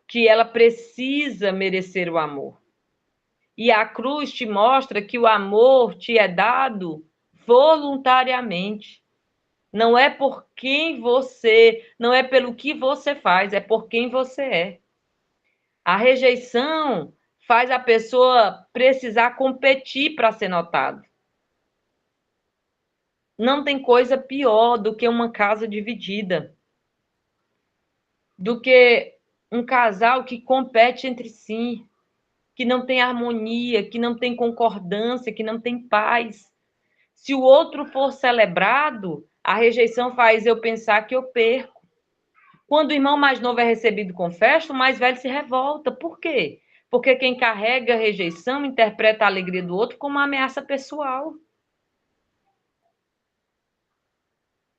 que ela precisa merecer o amor. E a cruz te mostra que o amor te é dado voluntariamente. Não é por quem você, não é pelo que você faz, é por quem você é. A rejeição faz a pessoa precisar competir para ser notado. Não tem coisa pior do que uma casa dividida, do que um casal que compete entre si, que não tem harmonia, que não tem concordância, que não tem paz. Se o outro for celebrado, a rejeição faz eu pensar que eu perco. Quando o irmão mais novo é recebido com festa, o mais velho se revolta. Por quê? Porque quem carrega a rejeição interpreta a alegria do outro como uma ameaça pessoal.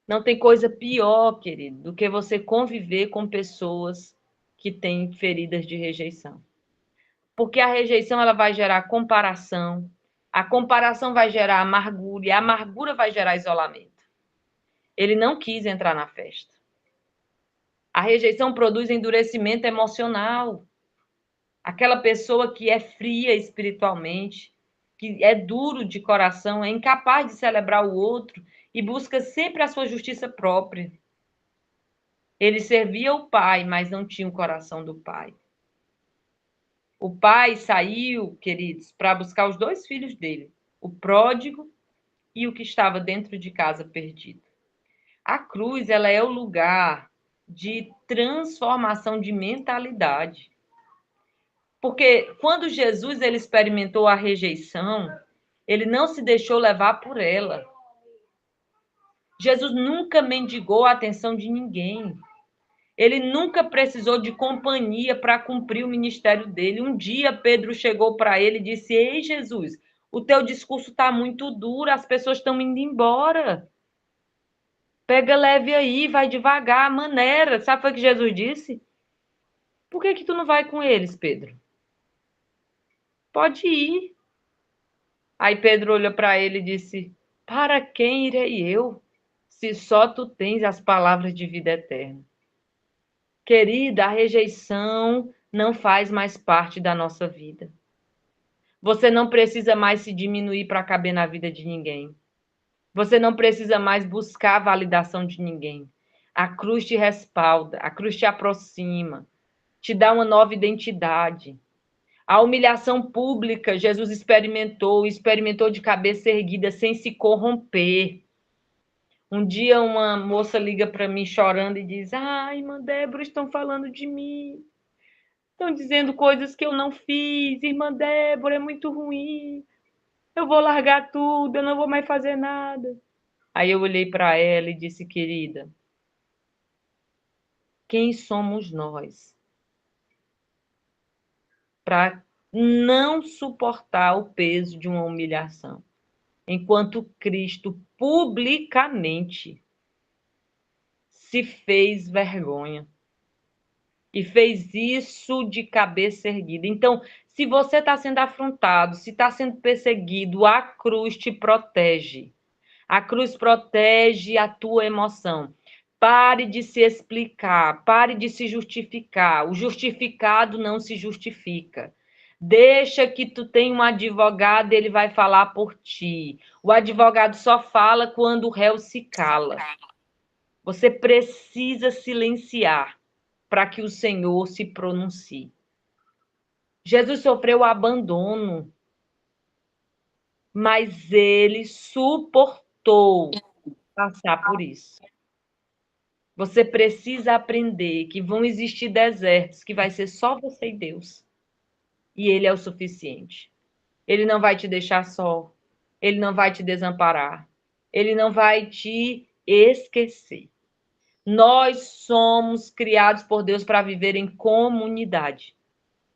Não tem coisa pior, querido, do que você conviver com pessoas que têm feridas de rejeição. Porque a rejeição ela vai gerar comparação, a comparação vai gerar amargura e a amargura vai gerar isolamento. Ele não quis entrar na festa. A rejeição produz endurecimento emocional. Aquela pessoa que é fria espiritualmente, que é duro de coração, é incapaz de celebrar o outro e busca sempre a sua justiça própria. Ele servia o pai, mas não tinha o coração do pai. O pai saiu, queridos, para buscar os dois filhos dele, o pródigo e o que estava dentro de casa perdido. A cruz, ela é o lugar de transformação de mentalidade. Porque quando Jesus ele experimentou a rejeição, ele não se deixou levar por ela. Jesus nunca mendigou a atenção de ninguém. Ele nunca precisou de companhia para cumprir o ministério dele. Um dia Pedro chegou para ele e disse: ei, Jesus, o teu discurso está muito duro, as pessoas estão indo embora. Pega leve aí, vai devagar, maneira. Sabe o que Jesus disse? Por que tu não vai com eles, Pedro? Pode ir. Aí Pedro olhou para ele e disse: para quem irei eu, se só tu tens as palavras de vida eterna? Querida, a rejeição não faz mais parte da nossa vida. Você não precisa mais se diminuir para caber na vida de ninguém. Você não precisa mais buscar a validação de ninguém. A cruz te respalda, a cruz te aproxima, te dá uma nova identidade. A humilhação pública, Jesus experimentou de cabeça erguida, sem se corromper. Um dia uma moça liga para mim chorando e diz: ai, irmã Débora, estão falando de mim. Estão dizendo coisas que eu não fiz. Irmã Débora, é muito ruim. Eu vou largar tudo, eu não vou mais fazer nada. Aí eu olhei para ela e disse: querida, quem somos nós para não suportar o peso de uma humilhação? Enquanto Cristo publicamente se fez vergonha e fez isso de cabeça erguida. Então, se você está sendo afrontado, se está sendo perseguido, a cruz te protege. A cruz protege a tua emoção. Pare de se explicar, pare de se justificar. O justificado não se justifica. Deixa que tu tenha um advogado, ele vai falar por ti. O advogado só fala quando o réu se cala. Você precisa silenciar para que o Senhor se pronuncie. Jesus sofreu abandono, mas ele suportou passar por isso. Você precisa aprender que vão existir desertos que vai ser só você e Deus. E ele é o suficiente. Ele não vai te deixar só. Ele não vai te desamparar. Ele não vai te esquecer. Nós somos criados por Deus para viver em comunidade.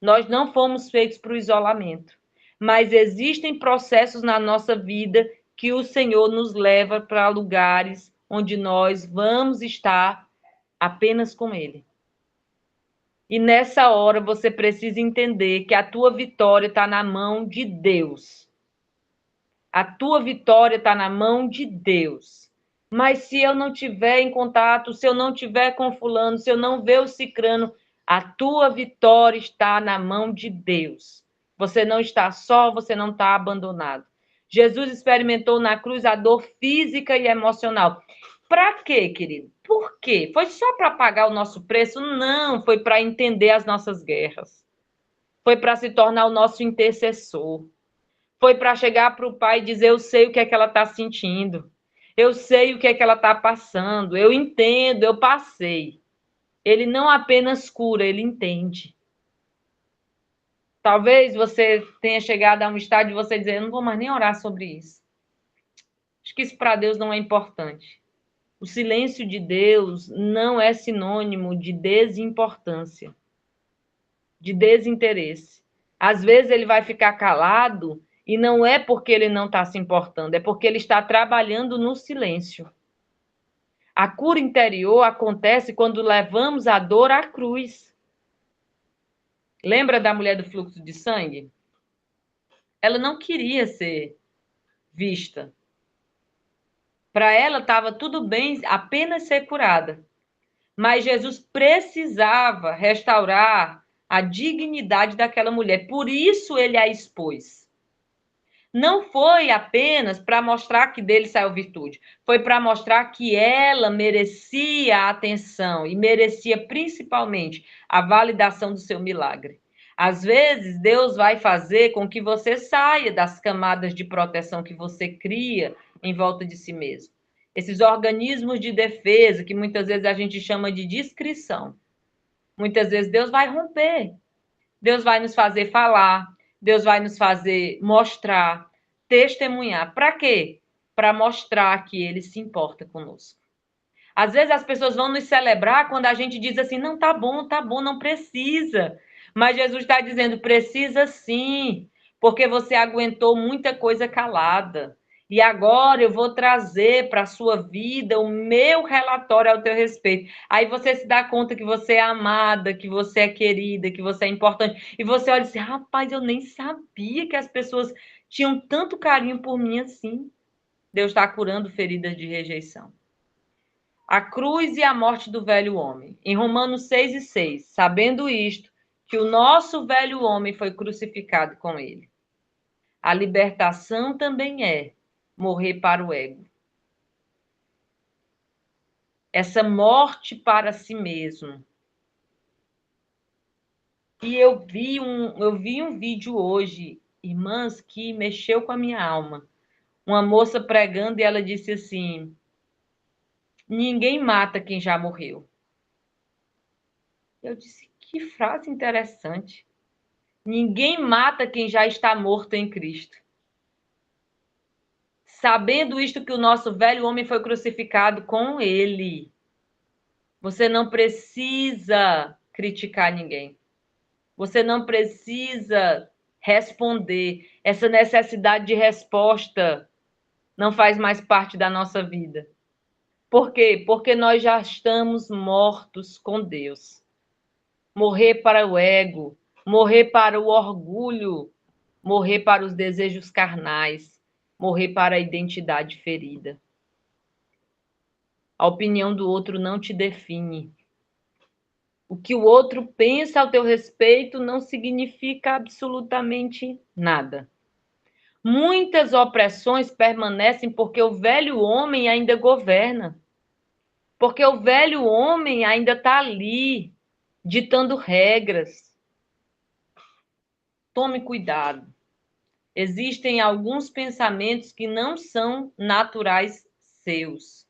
Nós não fomos feitos para o isolamento. Mas existem processos na nossa vida que o Senhor nos leva para lugares onde nós vamos estar apenas com Ele. E nessa hora você precisa entender que a tua vitória está na mão de Deus. A tua vitória está na mão de Deus. Mas se eu não tiver em contato, se eu não tiver com fulano, se eu não ver o cicrano, a tua vitória está na mão de Deus. Você não está só, você não está abandonado. Jesus experimentou na cruz a dor física e emocional. Para quê, querido? Por quê? Foi só para pagar o nosso preço? Não, foi para entender as nossas guerras. Foi para se tornar o nosso intercessor. Foi para chegar para o pai e dizer: eu sei o que é que ela está sentindo. Eu sei o que é que ela está passando. Eu entendo, eu passei. Ele não apenas cura, ele entende. Talvez você tenha chegado a um estágio de você dizer: eu não vou mais nem orar sobre isso. Acho que isso para Deus não é importante. O silêncio de Deus não é sinônimo de desimportância, de desinteresse. Às vezes ele vai ficar calado e não é porque ele não está se importando, é porque ele está trabalhando no silêncio. A cura interior acontece quando levamos a dor à cruz. Lembra da mulher do fluxo de sangue? Ela não queria ser vista. Para ela estava tudo bem apenas ser curada. Mas Jesus precisava restaurar a dignidade daquela mulher. Por isso ele a expôs. Não foi apenas para mostrar que dele saiu virtude. Foi para mostrar que ela merecia a atenção e merecia principalmente a validação do seu milagre. Às vezes, Deus vai fazer com que você saia das camadas de proteção que você cria em volta de si mesmo. Esses organismos de defesa, que muitas vezes a gente chama de discrição. Muitas vezes Deus vai romper. Deus vai nos fazer falar. Deus vai nos fazer mostrar, testemunhar. Para quê? Para mostrar que Ele se importa conosco. Às vezes as pessoas vão nos celebrar quando a gente diz assim: não, tá bom, não precisa. Mas Jesus está dizendo: precisa sim, porque você aguentou muita coisa calada. E agora eu vou trazer para a sua vida o meu relatório ao teu respeito. Aí você se dá conta que você é amada, que você é querida, que você é importante. E você olha assim: rapaz, eu nem sabia que as pessoas tinham tanto carinho por mim assim. Deus está curando feridas de rejeição. A cruz e a morte do velho homem. Em Romanos 6:6, sabendo isto, que o nosso velho homem foi crucificado com ele. A libertação também é morrer para o ego. Essa morte para si mesmo. E eu vi um vídeo hoje, irmãs, que mexeu com a minha alma. Uma moça pregando e ela disse assim: ninguém mata quem já morreu. Eu disse: que frase interessante. Ninguém mata quem já está morto em Cristo. Sabendo isto que o nosso velho homem foi crucificado com ele. Você não precisa criticar ninguém. Você não precisa responder. Essa necessidade de resposta não faz mais parte da nossa vida. Por quê? Porque nós já estamos mortos com Deus. Morrer para o ego, morrer para o orgulho, morrer para os desejos carnais, morrer para a identidade ferida. A opinião do outro não te define. O que o outro pensa ao teu respeito não significa absolutamente nada. Muitas opressões permanecem porque o velho homem ainda governa. Porque o velho homem ainda está ali, ditando regras. Tome cuidado. Existem alguns pensamentos que não são naturais seus.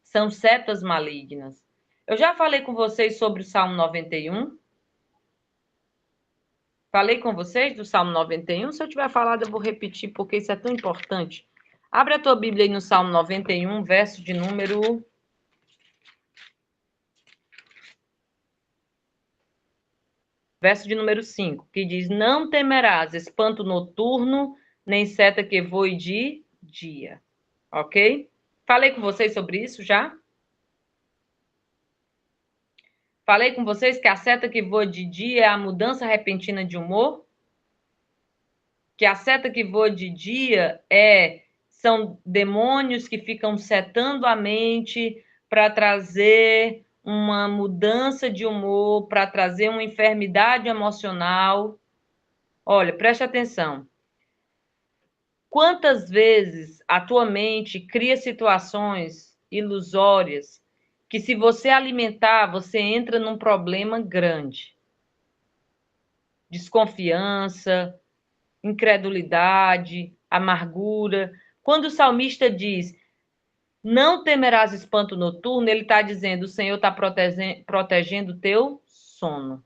São setas malignas. Eu já falei com vocês sobre o Salmo 91. Falei com vocês do Salmo 91. Se eu tiver falado, eu vou repetir, porque isso é tão importante. Abre a tua Bíblia aí no Salmo 91, verso de número Verso de número 5, que diz: Não temerás espanto noturno, nem seta que voe de dia. Ok? Falei com vocês sobre isso já? Falei com vocês que a seta que voa de dia é a mudança repentina de humor? Que a seta que voa de dia são demônios que ficam setando a mente para trazer uma mudança de humor, para trazer uma enfermidade emocional. Olha, preste atenção. Quantas vezes a tua mente cria situações ilusórias que, se você alimentar, você entra num problema grande? Desconfiança, incredulidade, amargura. Quando o salmista diz: Não temerás espanto noturno, ele está dizendo: o Senhor está protegendo o teu sono.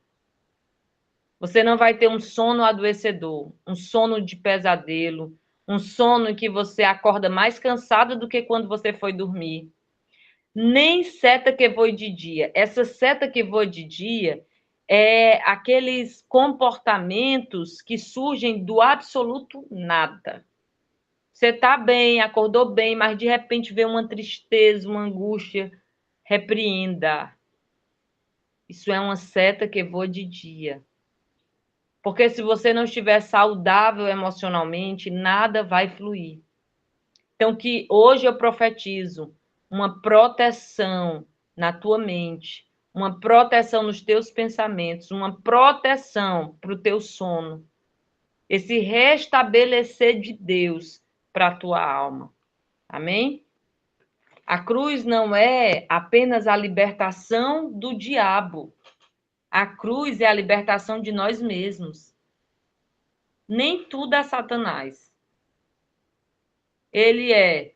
Você não vai ter um sono adoecedor, um sono de pesadelo, um sono em que você acorda mais cansado do que quando você foi dormir. Nem seta que voe de dia. Essa seta que voa de dia é aqueles comportamentos que surgem do absoluto nada. Você está bem, acordou bem, mas de repente vem uma tristeza, uma angústia. Repreenda. Isso é uma seta que voa de dia. Porque se você não estiver saudável emocionalmente, nada vai fluir. Então, que hoje eu profetizo uma proteção na tua mente, uma proteção nos teus pensamentos, uma proteção para o teu sono. Esse restabelecer de Deus para a tua alma. Amém? A cruz não é apenas a libertação do diabo. A cruz é a libertação de nós mesmos. Nem tudo é Satanás. Ele é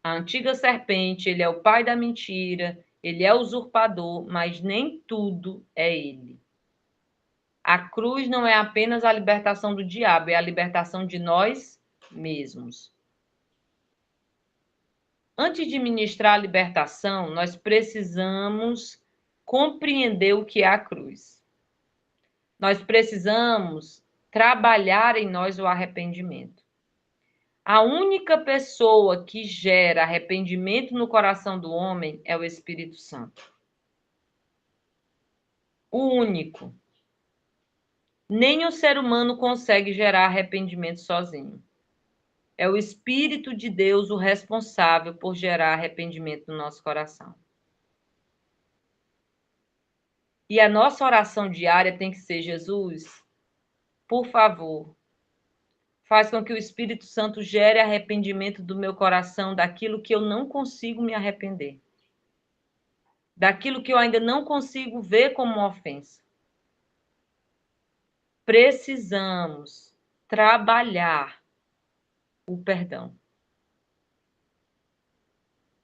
a antiga serpente, ele é o pai da mentira, ele é usurpador, mas nem tudo é ele. A cruz não é apenas a libertação do diabo, é a libertação de nós mesmos. Antes de ministrar a libertação, nós precisamos compreender o que é a cruz. Nós precisamos trabalhar em nós o arrependimento. A única pessoa que gera arrependimento no coração do homem é o Espírito Santo. O único. Nem o ser humano consegue gerar arrependimento sozinho. É o Espírito de Deus o responsável por gerar arrependimento no nosso coração. E a nossa oração diária tem que ser: Jesus, por favor, faz com que o Espírito Santo gere arrependimento do meu coração daquilo que eu não consigo me arrepender. Daquilo que eu ainda não consigo ver como uma ofensa. Precisamos trabalhar o perdão.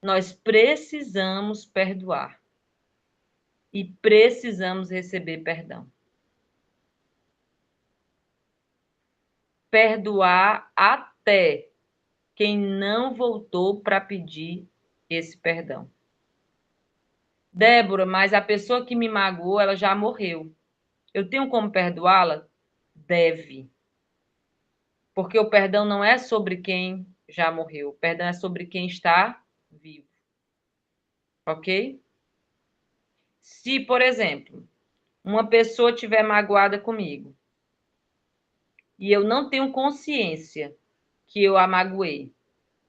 Nós precisamos perdoar. E precisamos receber perdão. Perdoar até quem não voltou para pedir esse perdão. Débora, mas a pessoa que me magoou, ela já morreu. Eu tenho como perdoá-la? Deve. Porque o perdão não é sobre quem já morreu. O perdão é sobre quem está vivo. Ok? Se, por exemplo, uma pessoa estiver magoada comigo e eu não tenho consciência que eu a magoei,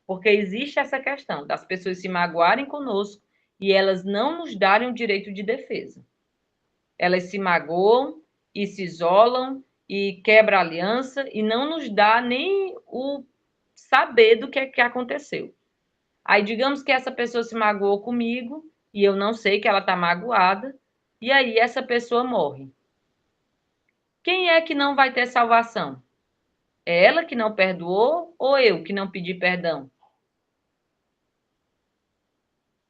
porque existe essa questão das pessoas se magoarem conosco e elas não nos darem o direito de defesa. Elas se magoam e se isolam e quebram a aliança e não nos dá nem o saber do que é que aconteceu. Aí, digamos que essa pessoa se magoou comigo e eu não sei que ela está magoada, e aí essa pessoa morre. Quem é que não vai ter salvação? É ela que não perdoou ou eu que não pedi perdão?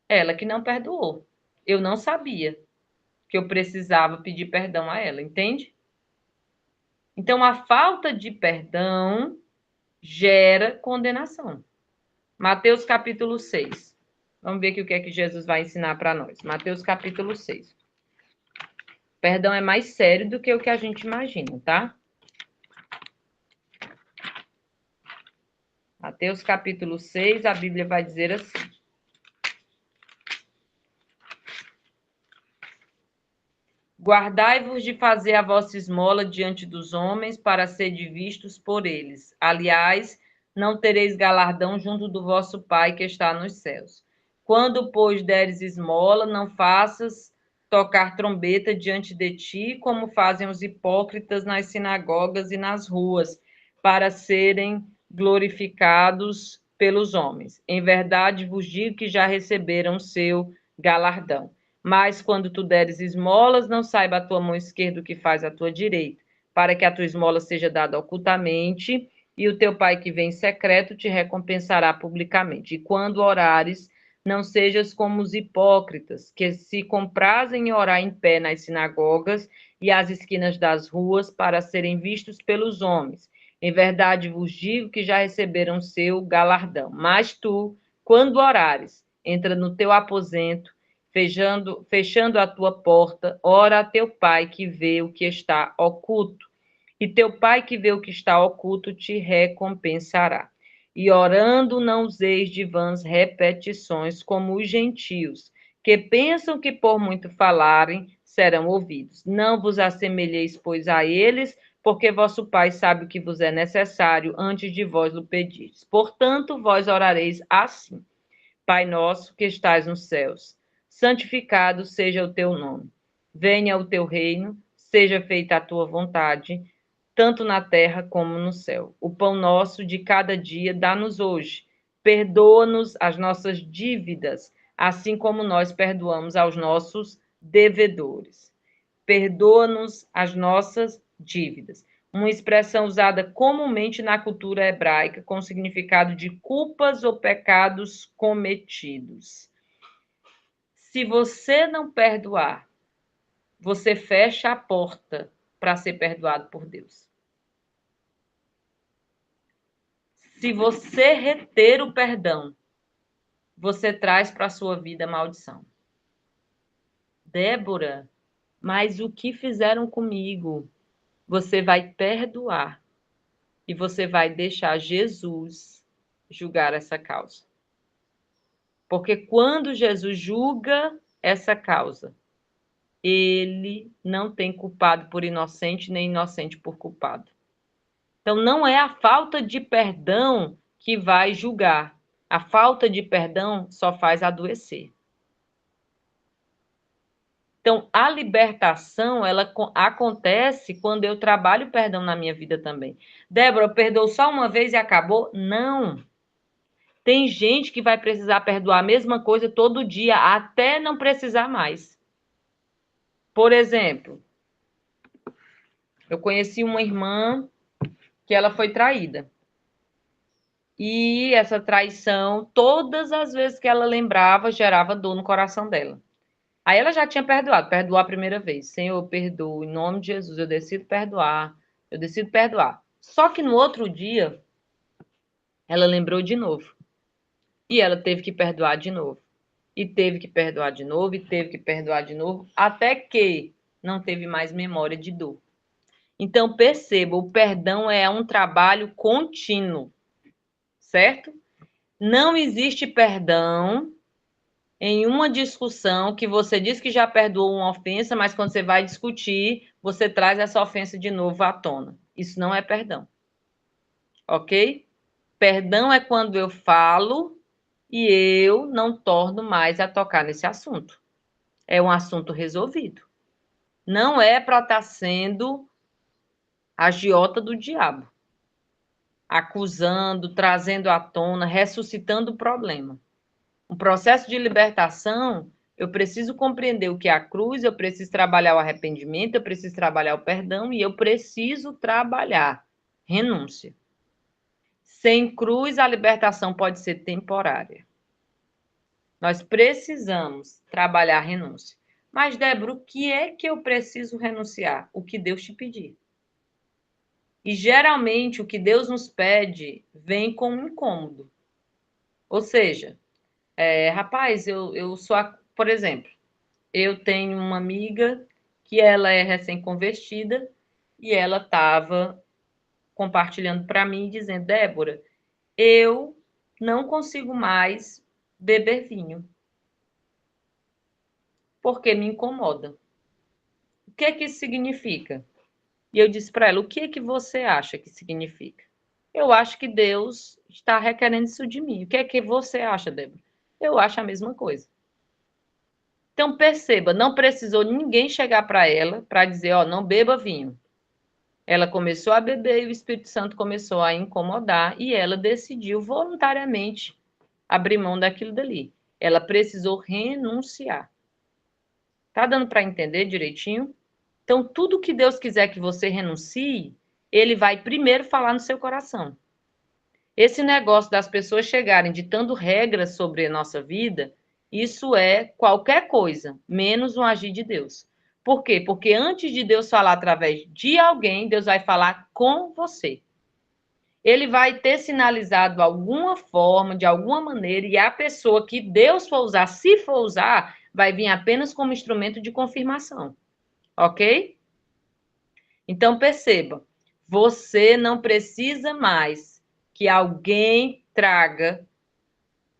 Ela que não perdoou. Eu não sabia que eu precisava pedir perdão a ela, entende? Então, a falta de perdão gera condenação. Mateus capítulo 6. Vamos ver aqui o que é que Jesus vai ensinar para nós. Mateus capítulo 6. Perdão é mais sério do que o que a gente imagina, tá? Mateus capítulo 6, a Bíblia vai dizer assim: guardai-vos de fazer a vossa esmola diante dos homens, para serdes vistos por eles. Aliás, não tereis galardão junto do vosso Pai que está nos céus. Quando, pois, deres esmola, não faças tocar trombeta diante de ti, como fazem os hipócritas nas sinagogas e nas ruas, para serem glorificados pelos homens. Em verdade vos digo que já receberam seu galardão. Mas quando tu deres esmolas, não saiba a tua mão esquerda o que faz a tua direita, para que a tua esmola seja dada ocultamente, e o teu pai que vem em secreto te recompensará publicamente. E quando orares, não sejas como os hipócritas, que se comprazem em orar em pé nas sinagogas e às esquinas das ruas, para serem vistos pelos homens. Em verdade vos digo que já receberam seu galardão. Mas tu, quando orares, entra no teu aposento, fechando a tua porta, ora a teu pai que vê o que está oculto, e teu pai que vê o que está oculto te recompensará. E orando não useis de vãs repetições como os gentios, que pensam que por muito falarem serão ouvidos. Não vos assemelheis, pois, a eles, porque vosso Pai sabe o que vos é necessário antes de vós o pedirdes. Portanto, vós orareis assim: Pai nosso que estais nos céus, santificado seja o teu nome. Venha o teu reino, seja feita a tua vontade, tanto na terra como no céu. O pão nosso de cada dia dá-nos hoje. Perdoa-nos as nossas dívidas, assim como nós perdoamos aos nossos devedores. Perdoa-nos as nossas dívidas. Uma expressão usada comumente na cultura hebraica com significado de culpas ou pecados cometidos. Se você não perdoar, você fecha a porta para ser perdoado por Deus. Se você reter o perdão, você traz para a sua vida maldição. Débora, mas o que fizeram comigo? Você vai perdoar e você vai deixar Jesus julgar essa causa. Porque quando Jesus julga essa causa, ele não tem culpado por inocente, nem inocente por culpado. Então, não é a falta de perdão que vai julgar. A falta de perdão só faz adoecer. Então, a libertação, ela acontece quando eu trabalho o perdão na minha vida também. Débora, eu perdoo só uma vez e acabou? Não. Tem gente que vai precisar perdoar a mesma coisa todo dia, até não precisar mais. Por exemplo, eu conheci uma irmã que ela foi traída. E essa traição, todas as vezes que ela lembrava, gerava dor no coração dela. Aí ela já tinha perdoado, perdoou a primeira vez. Senhor, perdoa, em nome de Jesus, eu decido perdoar, eu decido perdoar. Só que no outro dia, ela lembrou de novo. E ela teve que perdoar de novo. E teve que perdoar de novo, e teve que perdoar de novo, até que não teve mais memória de dor. Então, perceba, o perdão é um trabalho contínuo, certo? Não existe perdão em uma discussão que você diz que já perdoou uma ofensa, mas quando você vai discutir, você traz essa ofensa de novo à tona. Isso não é perdão. Ok? Perdão é quando eu falo e eu não torno mais a tocar nesse assunto. É um assunto resolvido. Não é para estar sendo agiota do diabo, acusando, trazendo à tona, ressuscitando o problema. Um processo de libertação, eu preciso compreender o que é a cruz, eu preciso trabalhar o arrependimento, eu preciso trabalhar o perdão e eu preciso trabalhar renúncia. Sem cruz, a libertação pode ser temporária. Nós precisamos trabalhar renúncia. Mas, Débora, o que é que eu preciso renunciar? O que Deus te pedir. E, geralmente, o que Deus nos pede vem com um incômodo. Ou seja, rapaz, eu sou... Por exemplo, eu tenho uma amiga que ela é recém-convertida e ela estava compartilhando para mim, dizendo: Débora, eu não consigo mais beber vinho, porque me incomoda. O que é que isso significa? E eu disse para ela: o que é que você acha que significa? Eu acho que Deus está requerendo isso de mim. O que é que você acha, Débora? Eu acho a mesma coisa. Então, perceba, não precisou ninguém chegar para ela para dizer: ó, não beba vinho. Ela começou a beber e o Espírito Santo começou a incomodar e ela decidiu voluntariamente abrir mão daquilo dali. Ela precisou renunciar. Tá dando para entender direitinho? Então, tudo que Deus quiser que você renuncie, ele vai primeiro falar no seu coração. Esse negócio das pessoas chegarem ditando regras sobre a nossa vida, isso é qualquer coisa, menos um agir de Deus. Por quê? Porque antes de Deus falar através de alguém, Deus vai falar com você. Ele vai ter sinalizado alguma forma, de alguma maneira, e a pessoa que Deus for usar, se for usar, vai vir apenas como instrumento de confirmação. Ok? Então, perceba, você não precisa mais que alguém traga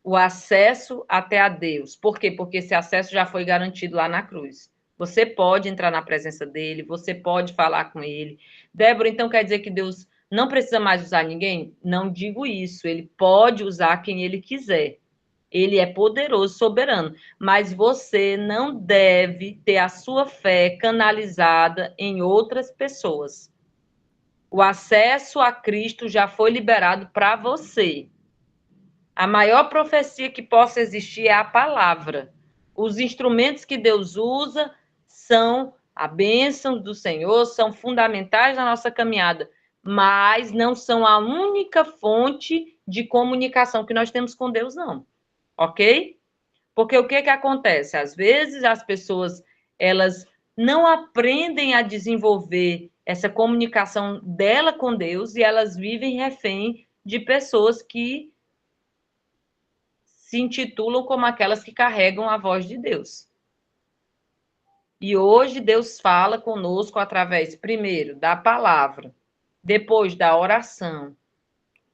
o acesso até a Deus. Por quê? Porque esse acesso já foi garantido lá na cruz. Você pode entrar na presença dele, você pode falar com ele. Débora, então quer dizer que Deus não precisa mais usar ninguém? Não digo isso. Ele pode usar quem ele quiser. Ele é poderoso, soberano. Mas você não deve ter a sua fé canalizada em outras pessoas. O acesso a Cristo já foi liberado para você. A maior profecia que possa existir é a palavra. Os instrumentos que Deus usa são a bênção do Senhor, são fundamentais na nossa caminhada, mas não são a única fonte de comunicação que nós temos com Deus, não. Ok? Porque o que que acontece? Às vezes as pessoas, elas não aprendem a desenvolver essa comunicação dela com Deus e elas vivem refém de pessoas que se intitulam como aquelas que carregam a voz de Deus. E hoje Deus fala conosco através, primeiro, da palavra, depois da oração.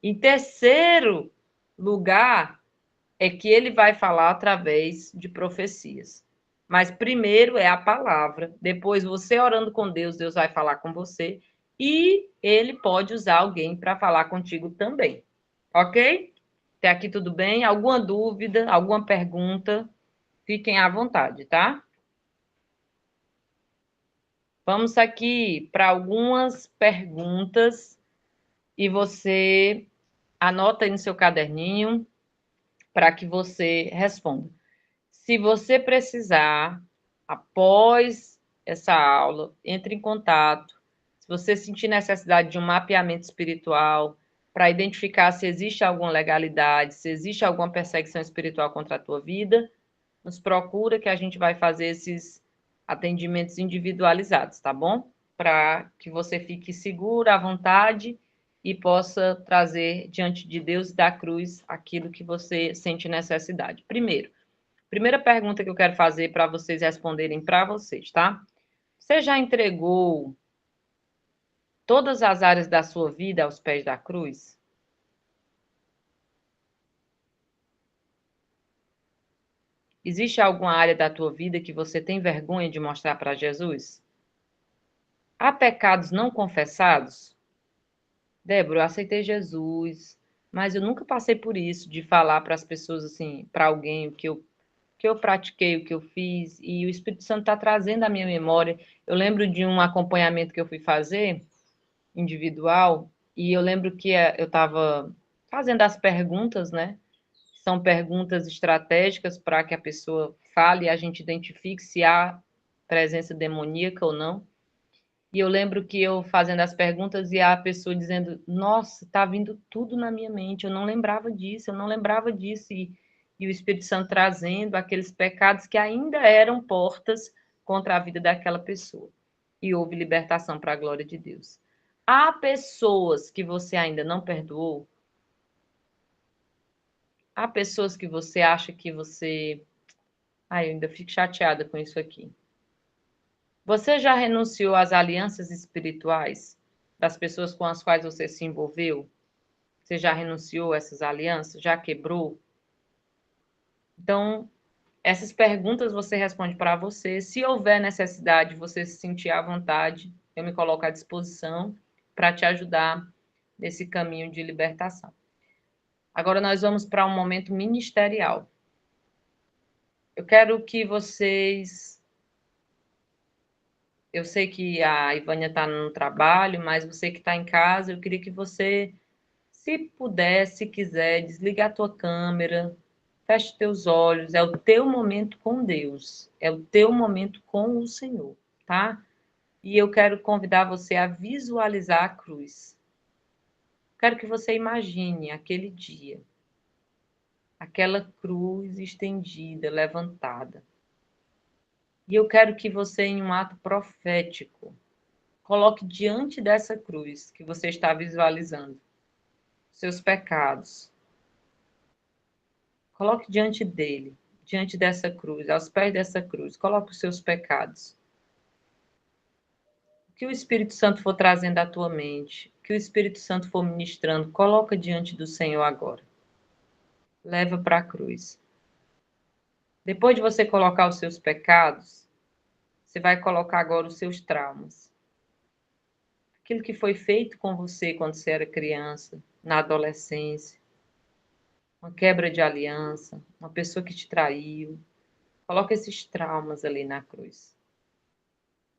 Em terceiro lugar, é que ele vai falar através de profecias. Mas primeiro é a palavra, depois você orando com Deus, Deus vai falar com você e ele pode usar alguém para falar contigo também. Ok? Até aqui tudo bem? Alguma dúvida, alguma pergunta? Fiquem à vontade, tá? Vamos aqui para algumas perguntas e você anota aí no seu caderninho para que você responda. Se você precisar, após essa aula, entre em contato. Se você sentir necessidade de um mapeamento espiritual para identificar se existe alguma legalidade, se existe alguma perseguição espiritual contra a tua vida, nos procura que a gente vai fazer esses atendimentos individualizados, tá bom? Para que você fique segura, à vontade e possa trazer diante de Deus e da cruz aquilo que você sente necessidade. Primeira pergunta que eu quero fazer para vocês responderem para vocês, tá? Você já entregou todas as áreas da sua vida aos pés da cruz? Existe alguma área da tua vida que você tem vergonha de mostrar para Jesus? Há pecados não confessados? Débora, eu aceitei Jesus, mas eu nunca passei por isso, de falar para as pessoas assim, para alguém o que eu pratiquei, o que eu fiz, e o Espírito Santo está trazendo à minha memória. Eu lembro de um acompanhamento que eu fui fazer, individual, e eu lembro que eu estava fazendo as perguntas, né? São perguntas estratégicas para que a pessoa fale e a gente identifique se há presença demoníaca ou não. E eu lembro que eu fazendo as perguntas e a pessoa dizendo: Nossa, está vindo tudo na minha mente, eu não lembrava disso, eu não lembrava disso. E o Espírito Santo trazendo aqueles pecados que ainda eram portas contra a vida daquela pessoa. E houve libertação para a glória de Deus. Há pessoas que você ainda não perdoou? Há pessoas que você acha que você. Ai, eu ainda fico chateada com isso aqui. Você já renunciou às alianças espirituais das pessoas com as quais você se envolveu? Você já renunciou a essas alianças? Já quebrou? Então, essas perguntas você responde para você. Se houver necessidade, você se sentir à vontade, eu me coloco à disposição para te ajudar nesse caminho de libertação. Agora nós vamos para um momento ministerial. Eu quero que vocês. Eu sei que a Ivânia está no trabalho, mas você que está em casa, eu queria que você, se puder, se quiser, desliga a tua câmera, feche teus olhos. É o teu momento com Deus, é o teu momento com o Senhor, tá? E eu quero convidar você a visualizar a cruz. Quero que você imagine aquele dia, aquela cruz estendida, levantada. E eu quero que você, em um ato profético, coloque diante dessa cruz que você está visualizando seus pecados. Coloque diante dele, diante dessa cruz, aos pés dessa cruz. Coloque os seus pecados. O que o Espírito Santo for trazendo à tua mente, o que o Espírito Santo for ministrando, coloca diante do Senhor agora. Leva para a cruz. Depois de você colocar os seus pecados, você vai colocar agora os seus traumas. Aquilo que foi feito com você quando você era criança, na adolescência, uma quebra de aliança, uma pessoa que te traiu. Coloca esses traumas ali na cruz.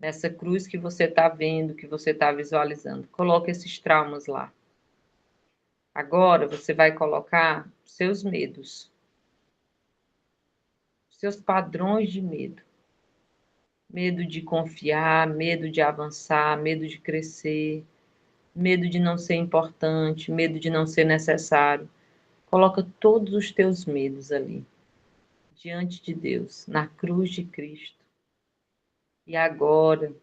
Nessa cruz que você está vendo, que você está visualizando. Coloca esses traumas lá. Agora você vai colocar seus medos, seus padrões de medo. Medo de confiar, medo de avançar, medo de crescer, medo de não ser importante, medo de não ser necessário. Coloca todos os teus medos ali, diante de Deus, na cruz de Cristo. E agora,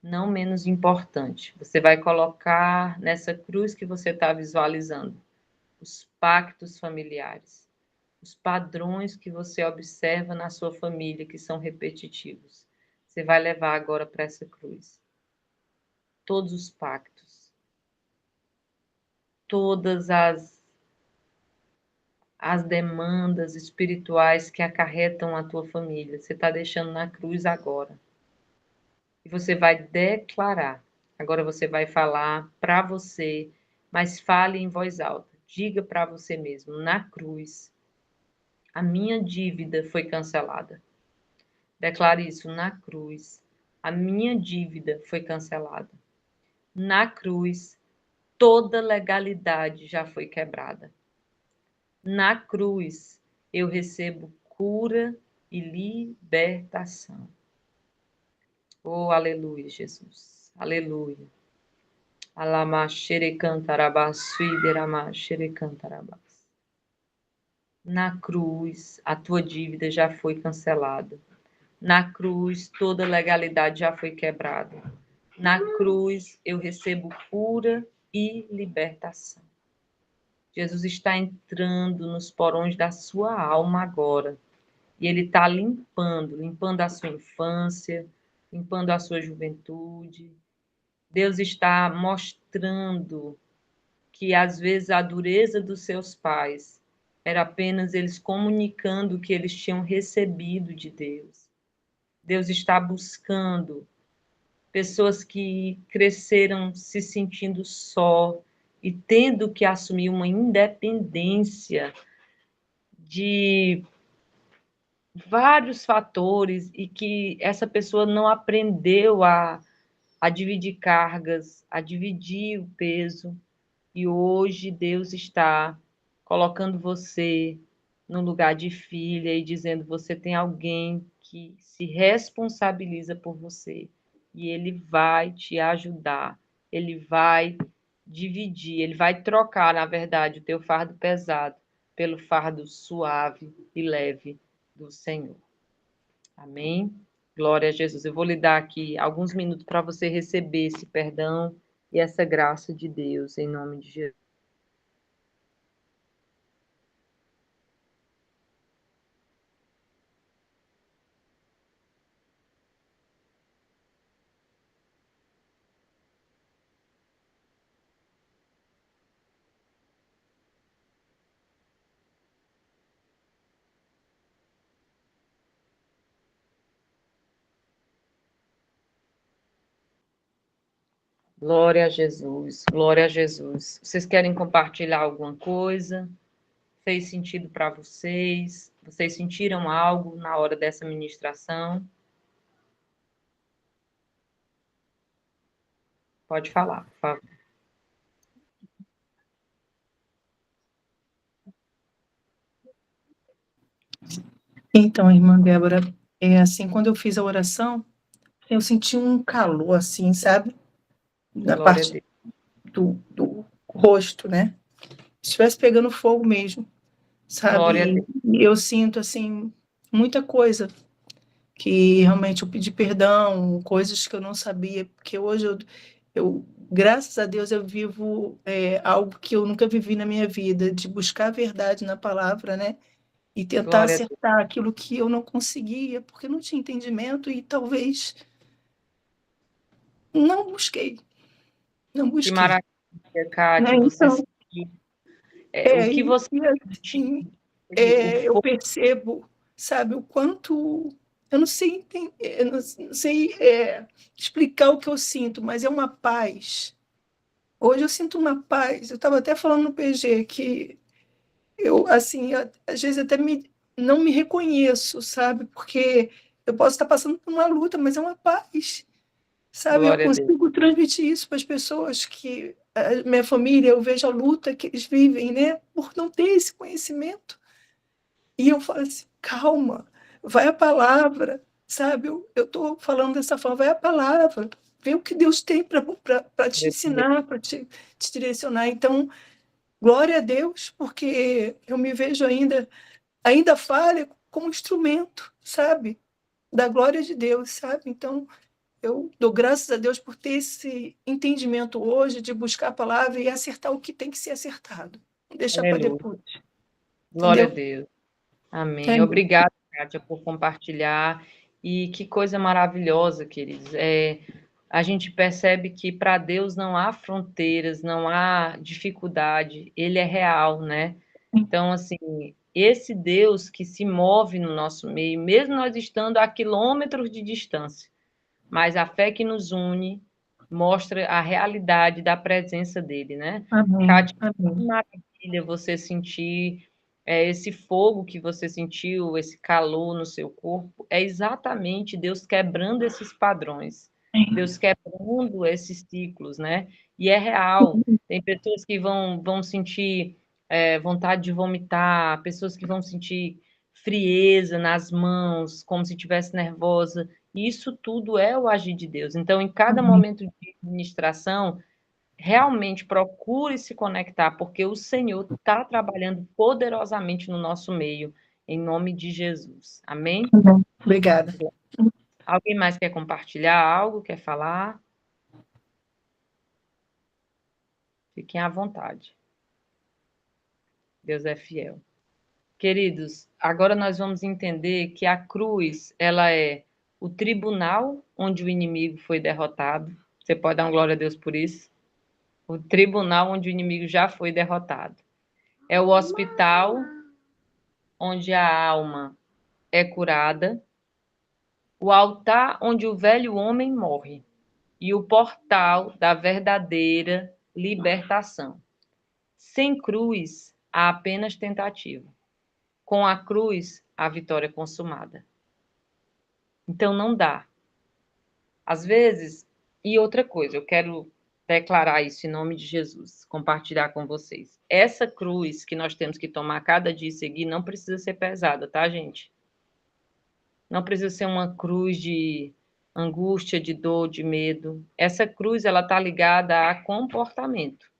não menos importante, você vai colocar nessa cruz que você está visualizando os pactos familiares, os padrões que você observa na sua família que são repetitivos. Você vai levar agora para essa cruz. Todos os pactos, todas as demandas espirituais que acarretam a tua família. Você está deixando na cruz agora. E você vai declarar. Agora você vai falar para você, mas fale em voz alta. Diga para você mesmo, na cruz, a minha dívida foi cancelada. Declare isso, na cruz, a minha dívida foi cancelada. Na cruz, toda legalidade já foi quebrada. Na cruz, eu recebo cura e libertação. Oh, aleluia, Jesus. Aleluia. Alama xerecantarabás, suiderama xerecantarabás. Na cruz, a tua dívida já foi cancelada. Na cruz, toda legalidade já foi quebrada. Na cruz, eu recebo cura e libertação. Jesus está entrando nos porões da sua alma agora. E ele está limpando a sua infância, limpando a sua juventude. Deus está mostrando que às vezes a dureza dos seus pais era apenas eles comunicando o que eles tinham recebido de Deus. Deus está buscando pessoas que cresceram se sentindo só e tendo que assumir uma independência de vários fatores e que essa pessoa não aprendeu a dividir cargas, a dividir o peso. E hoje Deus está colocando você no lugar de filha e dizendo: você tem alguém que se responsabiliza por você e ele vai te ajudar, ele vai dividir, ele vai trocar, na verdade, o teu fardo pesado pelo fardo suave e leve do Senhor. Amém? Glória a Jesus. Eu vou lhe dar aqui alguns minutos para você receber esse perdão e essa graça de Deus, em nome de Jesus. Glória a Jesus, glória a Jesus. Vocês querem compartilhar alguma coisa? Fez sentido para vocês? Vocês sentiram algo na hora dessa ministração? Pode falar, por favor. Então, irmã Débora, assim, quando eu fiz a oração, eu senti um calor, assim, sabe? Na Glória a parte Deus. do rosto, né? Se estivesse pegando fogo mesmo, Glória a sabe? Deus. E eu sinto, assim, muita coisa que realmente eu pedi perdão, coisas que eu não sabia, porque hoje graças a Deus, eu vivo algo que eu nunca vivi na minha vida, de buscar a verdade na palavra, né? E tentar Glória a Deus. acertar aquilo que eu não conseguia, porque não tinha entendimento e talvez não busquei, não Que busquei. maravilha, Né? Kátia. Você Então, sentiu, o que você sentiu, assim, o eu fogo. percebo, sabe, o quanto eu não sei entender, eu não sei explicar o que eu sinto, mas é uma paz. Hoje eu sinto uma paz. Eu estava até falando no PG que eu, assim, às vezes até não me reconheço, sabe? Porque eu posso estar passando por uma luta, mas é uma paz, sabe? Eu Glória a Deus. consigo transmitir isso para as pessoas que a minha família, eu vejo a luta que eles vivem, né? Por não ter esse conhecimento. E eu falo assim, calma, vai a palavra, sabe? Eu estou falando dessa forma, vai a palavra, vê o que Deus tem para te ensinar, para te direcionar. Então, glória a Deus, porque eu me vejo ainda falha como instrumento, sabe? Da glória de Deus, sabe? Então, eu dou graças a Deus por ter esse entendimento hoje de buscar a palavra e acertar o que tem que ser acertado. Não deixar para Aleluia. depois, Glória a entendeu? Deus. É Amém. isso. Obrigada, Kátia, por compartilhar. E que coisa maravilhosa, queridos. A gente percebe que para Deus não há fronteiras, não há dificuldade. Ele é real, né? Então, assim, esse Deus que se move no nosso meio, mesmo nós estando a quilômetros de distância, mas a fé que nos une mostra a realidade da presença dele, né? Amém. Kátia, que Amém. maravilha você sentir esse fogo que você sentiu, esse calor no seu corpo, é exatamente Deus quebrando esses padrões, Deus quebrando esses ciclos, né? E é real. Tem pessoas que vão sentir vontade de vomitar, pessoas que vão sentir frieza nas mãos, como se estivesse nervosa. Isso tudo é o agir de Deus. Então, em cada Amém. momento de ministração, realmente procure se conectar, porque o Senhor está trabalhando poderosamente no nosso meio, em nome de Jesus. Amém? Obrigada. Alguém mais quer compartilhar algo? Quer falar? Fiquem à vontade. Deus é fiel. Queridos, agora nós vamos entender que a cruz, ela é o tribunal onde o inimigo foi derrotado. Você pode dar uma glória a Deus por isso? O tribunal onde o inimigo já foi derrotado. É o hospital onde a alma é curada, o altar onde o velho homem morre e o portal da verdadeira libertação. Sem cruz, há apenas tentativa. Com a cruz, a vitória é consumada. Então não dá. Às vezes, e outra coisa, eu quero declarar isso em nome de Jesus, compartilhar com vocês. Essa cruz que nós temos que tomar cada dia e seguir não precisa ser pesada, tá, gente? Não precisa ser uma cruz de angústia, de dor, de medo. Essa cruz, ela está ligada a comportamento,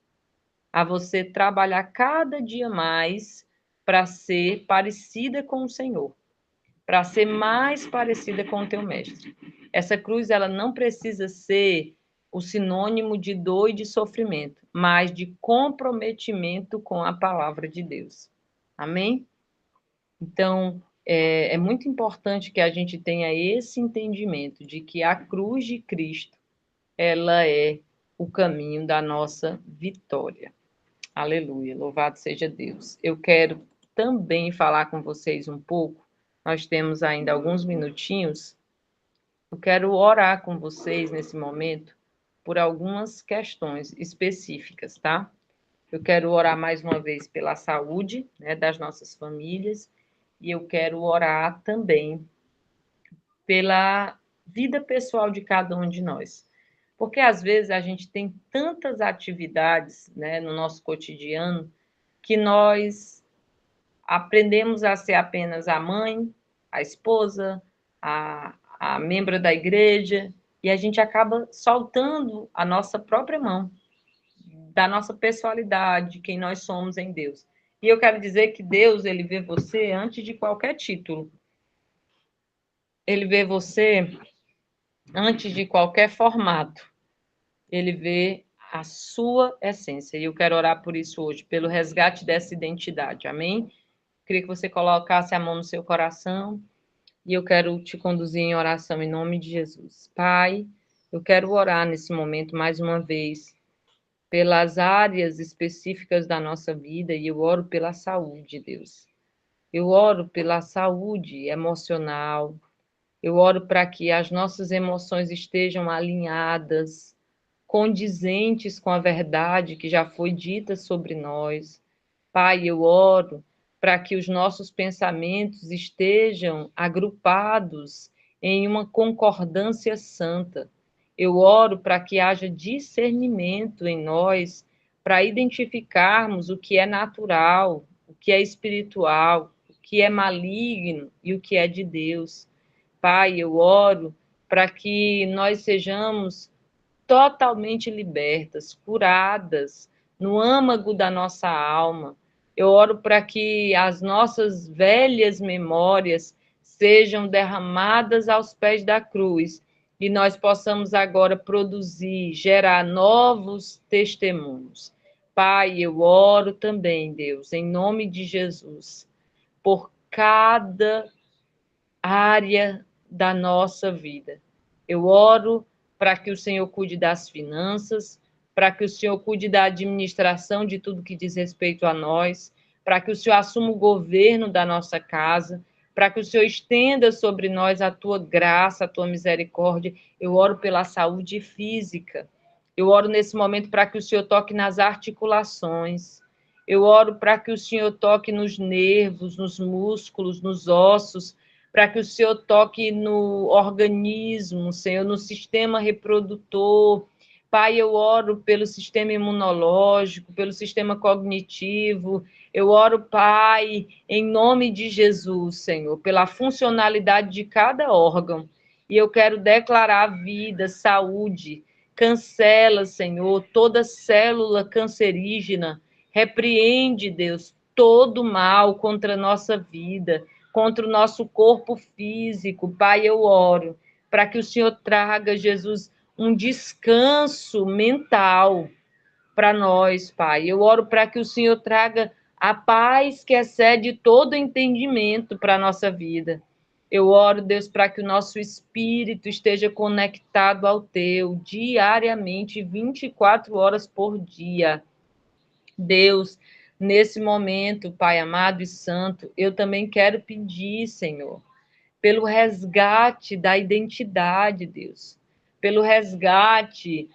a você trabalhar cada dia mais para ser parecida com o Senhor, para ser mais parecida com o teu mestre. Essa cruz, ela não precisa ser o sinônimo de dor e de sofrimento, mas de comprometimento com a palavra de Deus. Amém? Então, é muito importante que a gente tenha esse entendimento de que a cruz de Cristo, ela é o caminho da nossa vitória. Aleluia, louvado seja Deus. Eu quero também falar com vocês um pouco, nós temos ainda alguns minutinhos, eu quero orar com vocês nesse momento, por algumas questões específicas, tá? Eu quero orar mais uma vez pela saúde, né, das nossas famílias, e eu quero orar também pela vida pessoal de cada um de nós. Porque às vezes a gente tem tantas atividades, né, no nosso cotidiano que nós aprendemos a ser apenas a mãe, a esposa, a membro da igreja, e a gente acaba soltando a nossa própria mão, da nossa pessoalidade, quem nós somos em Deus. E eu quero dizer que Deus, ele vê você antes de qualquer título. Ele vê você antes de qualquer formato. Ele vê a sua essência. E eu quero orar por isso hoje, pelo resgate dessa identidade. Amém? Queria que você colocasse a mão no seu coração e eu quero te conduzir em oração em nome de Jesus. Pai, eu quero orar nesse momento mais uma vez pelas áreas específicas da nossa vida e eu oro pela saúde, Deus. Eu oro pela saúde emocional. Eu oro para que as nossas emoções estejam alinhadas, condizentes com a verdade que já foi dita sobre nós. Pai, eu oro para que os nossos pensamentos estejam agrupados em uma concordância santa. Eu oro para que haja discernimento em nós, para identificarmos o que é natural, o que é espiritual, o que é maligno e o que é de Deus. Pai, eu oro para que nós sejamos totalmente libertas, curadas no âmago da nossa alma. Eu oro para que as nossas velhas memórias sejam derramadas aos pés da cruz e nós possamos agora produzir, gerar novos testemunhos. Pai, eu oro também, Deus, em nome de Jesus, por cada área da nossa vida. Eu oro para que o Senhor cuide das finanças, para que o Senhor cuide da administração de tudo que diz respeito a nós, para que o Senhor assuma o governo da nossa casa, para que o Senhor estenda sobre nós a tua graça, a tua misericórdia. Eu oro pela saúde física. Eu oro nesse momento para que o Senhor toque nas articulações. Eu oro para que o Senhor toque nos nervos, nos músculos, nos ossos, para que o Senhor toque no organismo, Senhor, no sistema reprodutor. Pai, eu oro pelo sistema imunológico, pelo sistema cognitivo. Eu oro, Pai, em nome de Jesus, Senhor, pela funcionalidade de cada órgão. E eu quero declarar vida, saúde. Cancela, Senhor, toda célula cancerígena. Repreende, Deus, todo mal contra a nossa vida, contra o nosso corpo físico. Pai, eu oro para que o Senhor traga, Jesus, um descanso mental para nós, Pai. Eu oro para que o Senhor traga a paz que excede todo entendimento para a nossa vida. Eu oro, Deus, para que o nosso espírito esteja conectado ao teu diariamente, 24 horas por dia. Deus, nesse momento, Pai amado e santo, eu também quero pedir, Senhor, pelo resgate da identidade, Deus, pelo resgate,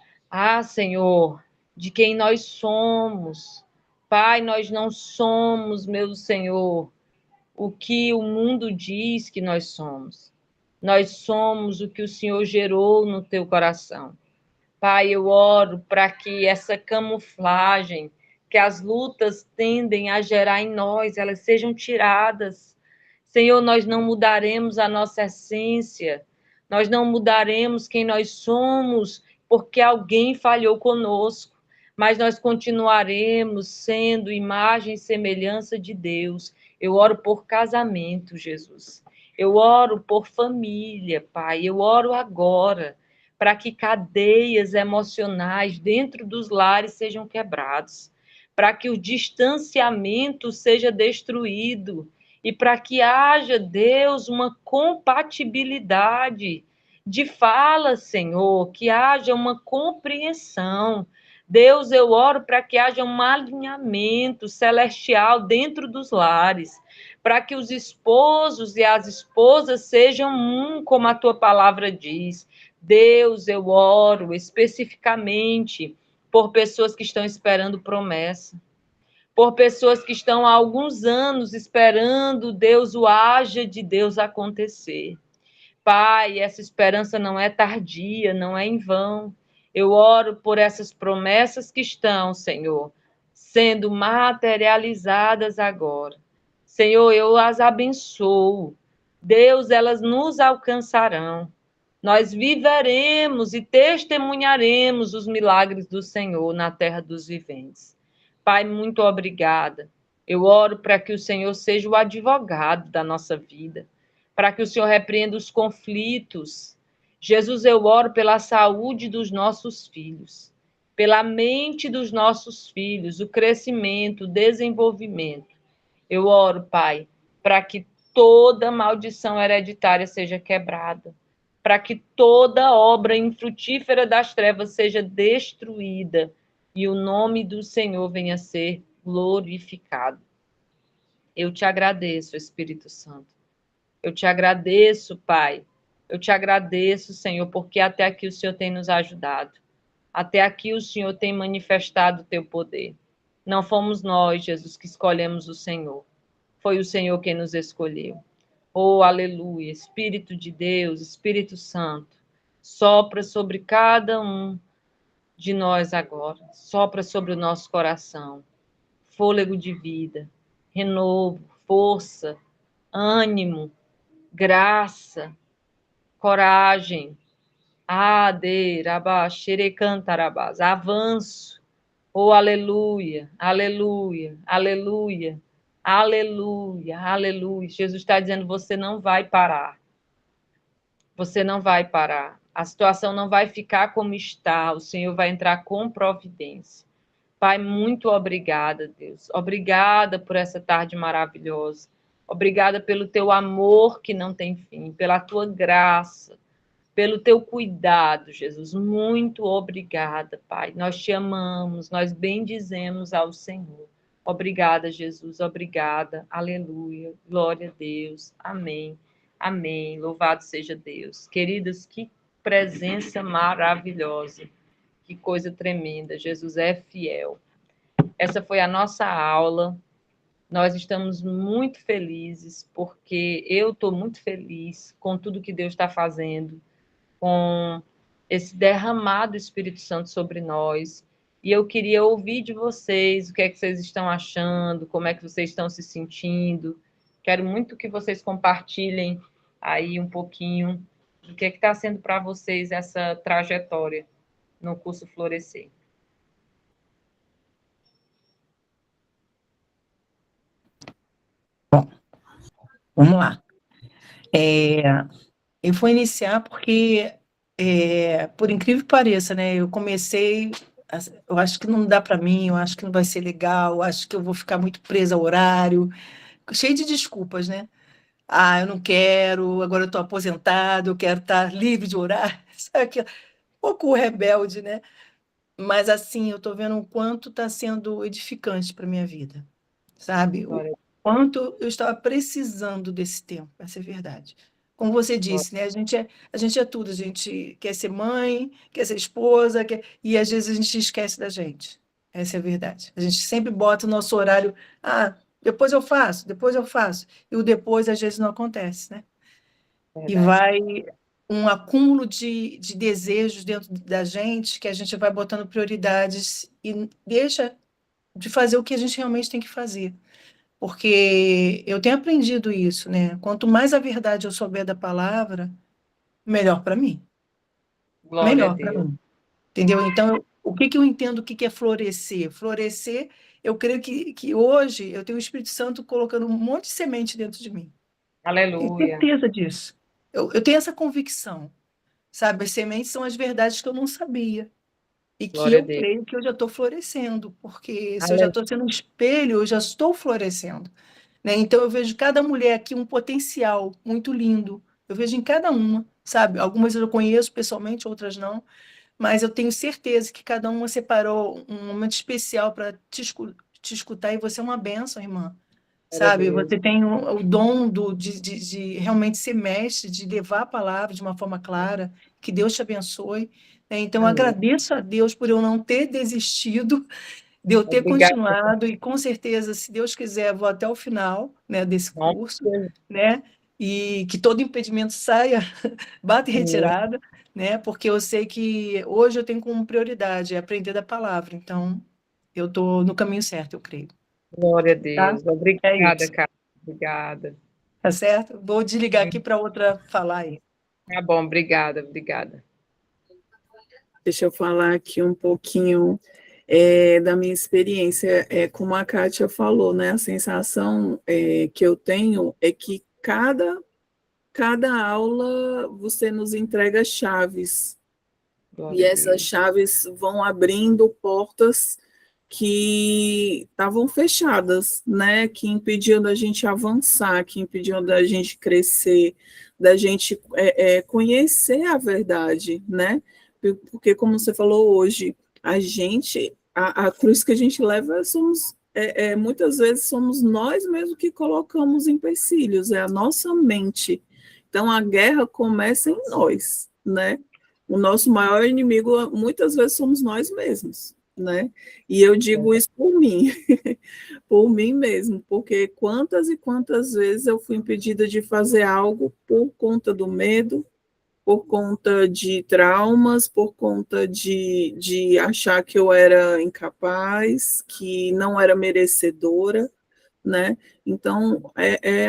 Senhor, de quem nós somos. Pai, nós não somos, meu Senhor, o que o mundo diz que nós somos. Nós somos o que o Senhor gerou no teu coração. Pai, eu oro para que essa camuflagem que as lutas tendem a gerar em nós, elas sejam tiradas. Senhor, nós não mudaremos a nossa essência, nós não mudaremos quem nós somos porque alguém falhou conosco, mas nós continuaremos sendo imagem e semelhança de Deus. Eu oro por casamento, Jesus. Eu oro por família, Pai. Eu oro agora para que cadeias emocionais dentro dos lares sejam quebrados, para que o distanciamento seja destruído e para que haja, Deus, uma compatibilidade de fala, Senhor, que haja uma compreensão. Deus, eu oro para que haja um alinhamento celestial dentro dos lares, para que os esposos e as esposas sejam um, como a tua palavra diz. Deus, eu oro especificamente por pessoas que estão esperando promessa, por pessoas que estão há alguns anos esperando Deus, o haja de Deus acontecer. Pai, essa esperança não é tardia, não é em vão. Eu oro por essas promessas que estão, Senhor, sendo materializadas agora. Senhor, eu as abençoo. Deus, elas nos alcançarão. Nós viveremos e testemunharemos os milagres do Senhor na terra dos viventes. Pai, muito obrigada. Eu oro para que o Senhor seja o advogado da nossa vida, para que o Senhor repreenda os conflitos. Jesus, eu oro pela saúde dos nossos filhos, pela mente dos nossos filhos, o crescimento, o desenvolvimento. Eu oro, Pai, para que toda maldição hereditária seja quebrada, para que toda obra infrutífera das trevas seja destruída e o nome do Senhor venha a ser glorificado. Eu te agradeço, Espírito Santo. Eu te agradeço, Pai. Eu te agradeço, Senhor, porque até aqui o Senhor tem nos ajudado. Até aqui o Senhor tem manifestado o teu poder. Não fomos nós, Jesus, que escolhemos o Senhor. Foi o Senhor quem nos escolheu. Oh, aleluia. Espírito de Deus, Espírito Santo, sopra sobre cada um de nós agora. Sopra sobre o nosso coração. Fôlego de vida, renovo, força, ânimo, graça, coragem, avanço, oh aleluia, aleluia, aleluia, aleluia, aleluia. Jesus está dizendo, você não vai parar, você não vai parar, a situação não vai ficar como está, o Senhor vai entrar com providência. Pai, muito obrigada, Deus, obrigada por essa tarde maravilhosa. Obrigada pelo teu amor que não tem fim, pela tua graça, pelo teu cuidado, Jesus. Muito obrigada, Pai. Nós te amamos, nós bendizemos ao Senhor. Obrigada, Jesus. Obrigada. Aleluia. Glória a Deus. Amém. Amém. Louvado seja Deus. Queridos, que presença maravilhosa. Que coisa tremenda. Jesus é fiel. Essa foi a nossa aula. Nós estamos muito felizes, porque eu estou muito feliz com tudo que Deus está fazendo, com esse derramado Espírito Santo sobre nós. E eu queria ouvir de vocês o que é que vocês estão achando, como é que vocês estão se sentindo. Quero muito que vocês compartilhem aí um pouquinho do que está sendo para vocês essa trajetória no curso Florescer. Bom, vamos lá. Eu vou iniciar porque, por incrível que pareça, né, eu comecei, eu acho que não dá para mim, eu acho que não vai ser legal, eu acho que eu vou ficar muito presa ao horário, cheio de desculpas, né? Ah, eu não quero, agora eu estou aposentado, eu quero estar livre de horário, sabe aquilo? Um pouco rebelde, né? Mas assim, eu estou vendo o quanto está sendo edificante para a minha vida, sabe? O Glória, quanto eu estava precisando desse tempo, essa é a verdade. Como você glória. disse, né? A gente é tudo, a gente quer ser mãe, quer ser esposa, e às vezes a gente esquece da gente. Essa é a verdade. A gente sempre bota o nosso horário, depois eu faço, depois eu faço. E o depois às vezes não acontece, né? E Verdade. vai um acúmulo de desejos dentro da gente, que a gente vai botando prioridades e deixa de fazer o que a gente realmente tem que fazer. Porque eu tenho aprendido isso, né? Quanto mais a verdade eu souber da palavra, melhor para mim. Glória a Melhor para Deus. mim. Entendeu? Então, o que eu entendo o que é florescer? Florescer, eu creio que hoje eu tenho o Espírito Santo colocando um monte de semente dentro de mim. Tenho Aleluia. certeza disso. Eu tenho essa convicção. Sabe, as sementes são as verdades que eu não sabia. E que Glória a eu Deus. creio que eu já estou florescendo, porque se eu já Aleluia. estou sendo um espelho, eu já estou florescendo. Né? Então, eu vejo cada mulher aqui um potencial muito lindo. Eu vejo em cada uma, sabe? Algumas eu conheço pessoalmente, outras não. Mas eu tenho certeza que cada uma separou um momento especial para te escutar. E você é uma bênção, irmã. sabe? Deus. Você tem o dom de realmente ser mestre, de levar a palavra de uma forma clara. Que Deus te abençoe, né? Então, eu Amém. agradeço a Deus por eu não ter desistido, de eu ter Obrigada. continuado, e com certeza, se Deus quiser, vou até o final, né, desse Nossa, curso, né? E que todo impedimento saia, bata em retirada, né? Porque eu sei que hoje eu tenho como prioridade aprender da palavra. Então, eu estou no caminho certo, eu creio. glória a Tá? Deus. É Obrigada, isso. cara. Obrigada. Tá certo? Vou desligar aqui para outra falar aí. Tá bom, obrigada, obrigada. Deixa eu falar aqui um pouquinho da minha experiência. Como a Kátia falou, né? A sensação que eu tenho é que cada aula você nos entrega chaves. Glória E a essas Deus. chaves vão abrindo portas que estavam fechadas, né? Que impediam da gente avançar, que impediam da gente crescer, da gente conhecer a verdade, né? Porque, como você falou hoje, a cruz que a gente leva somos muitas vezes somos nós mesmos que colocamos empecilhos, é a nossa mente. Então a guerra começa em nós, né? O nosso maior inimigo muitas vezes somos nós mesmos, né? E eu digo isso por mim, por mim mesmo, porque quantas e quantas vezes eu fui impedida de fazer algo por conta do medo, por conta de traumas, por conta de achar que eu era incapaz, que não era merecedora, né? Então,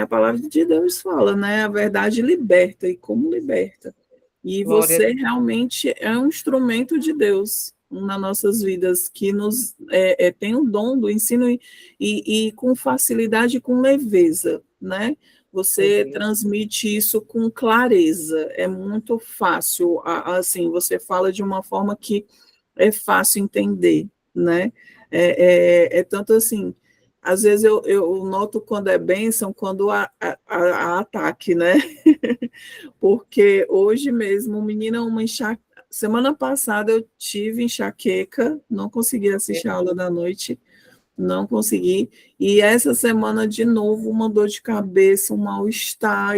a palavra de Deus fala, né? A verdade liberta, e como liberta? E Glória a você Deus. realmente é um instrumento de Deus nas nossas vidas, que nos tem o dom do ensino e com facilidade e com leveza, né? Você transmite isso com clareza, é muito fácil, assim, você fala de uma forma que é fácil entender, né? É tanto assim, às vezes eu noto quando é bênção, quando há ataque, né? Porque hoje mesmo, menina, semana passada eu tive enxaqueca, não consegui assistir a aula da noite, não consegui. E essa semana, de novo, uma dor de cabeça, um mal-estar,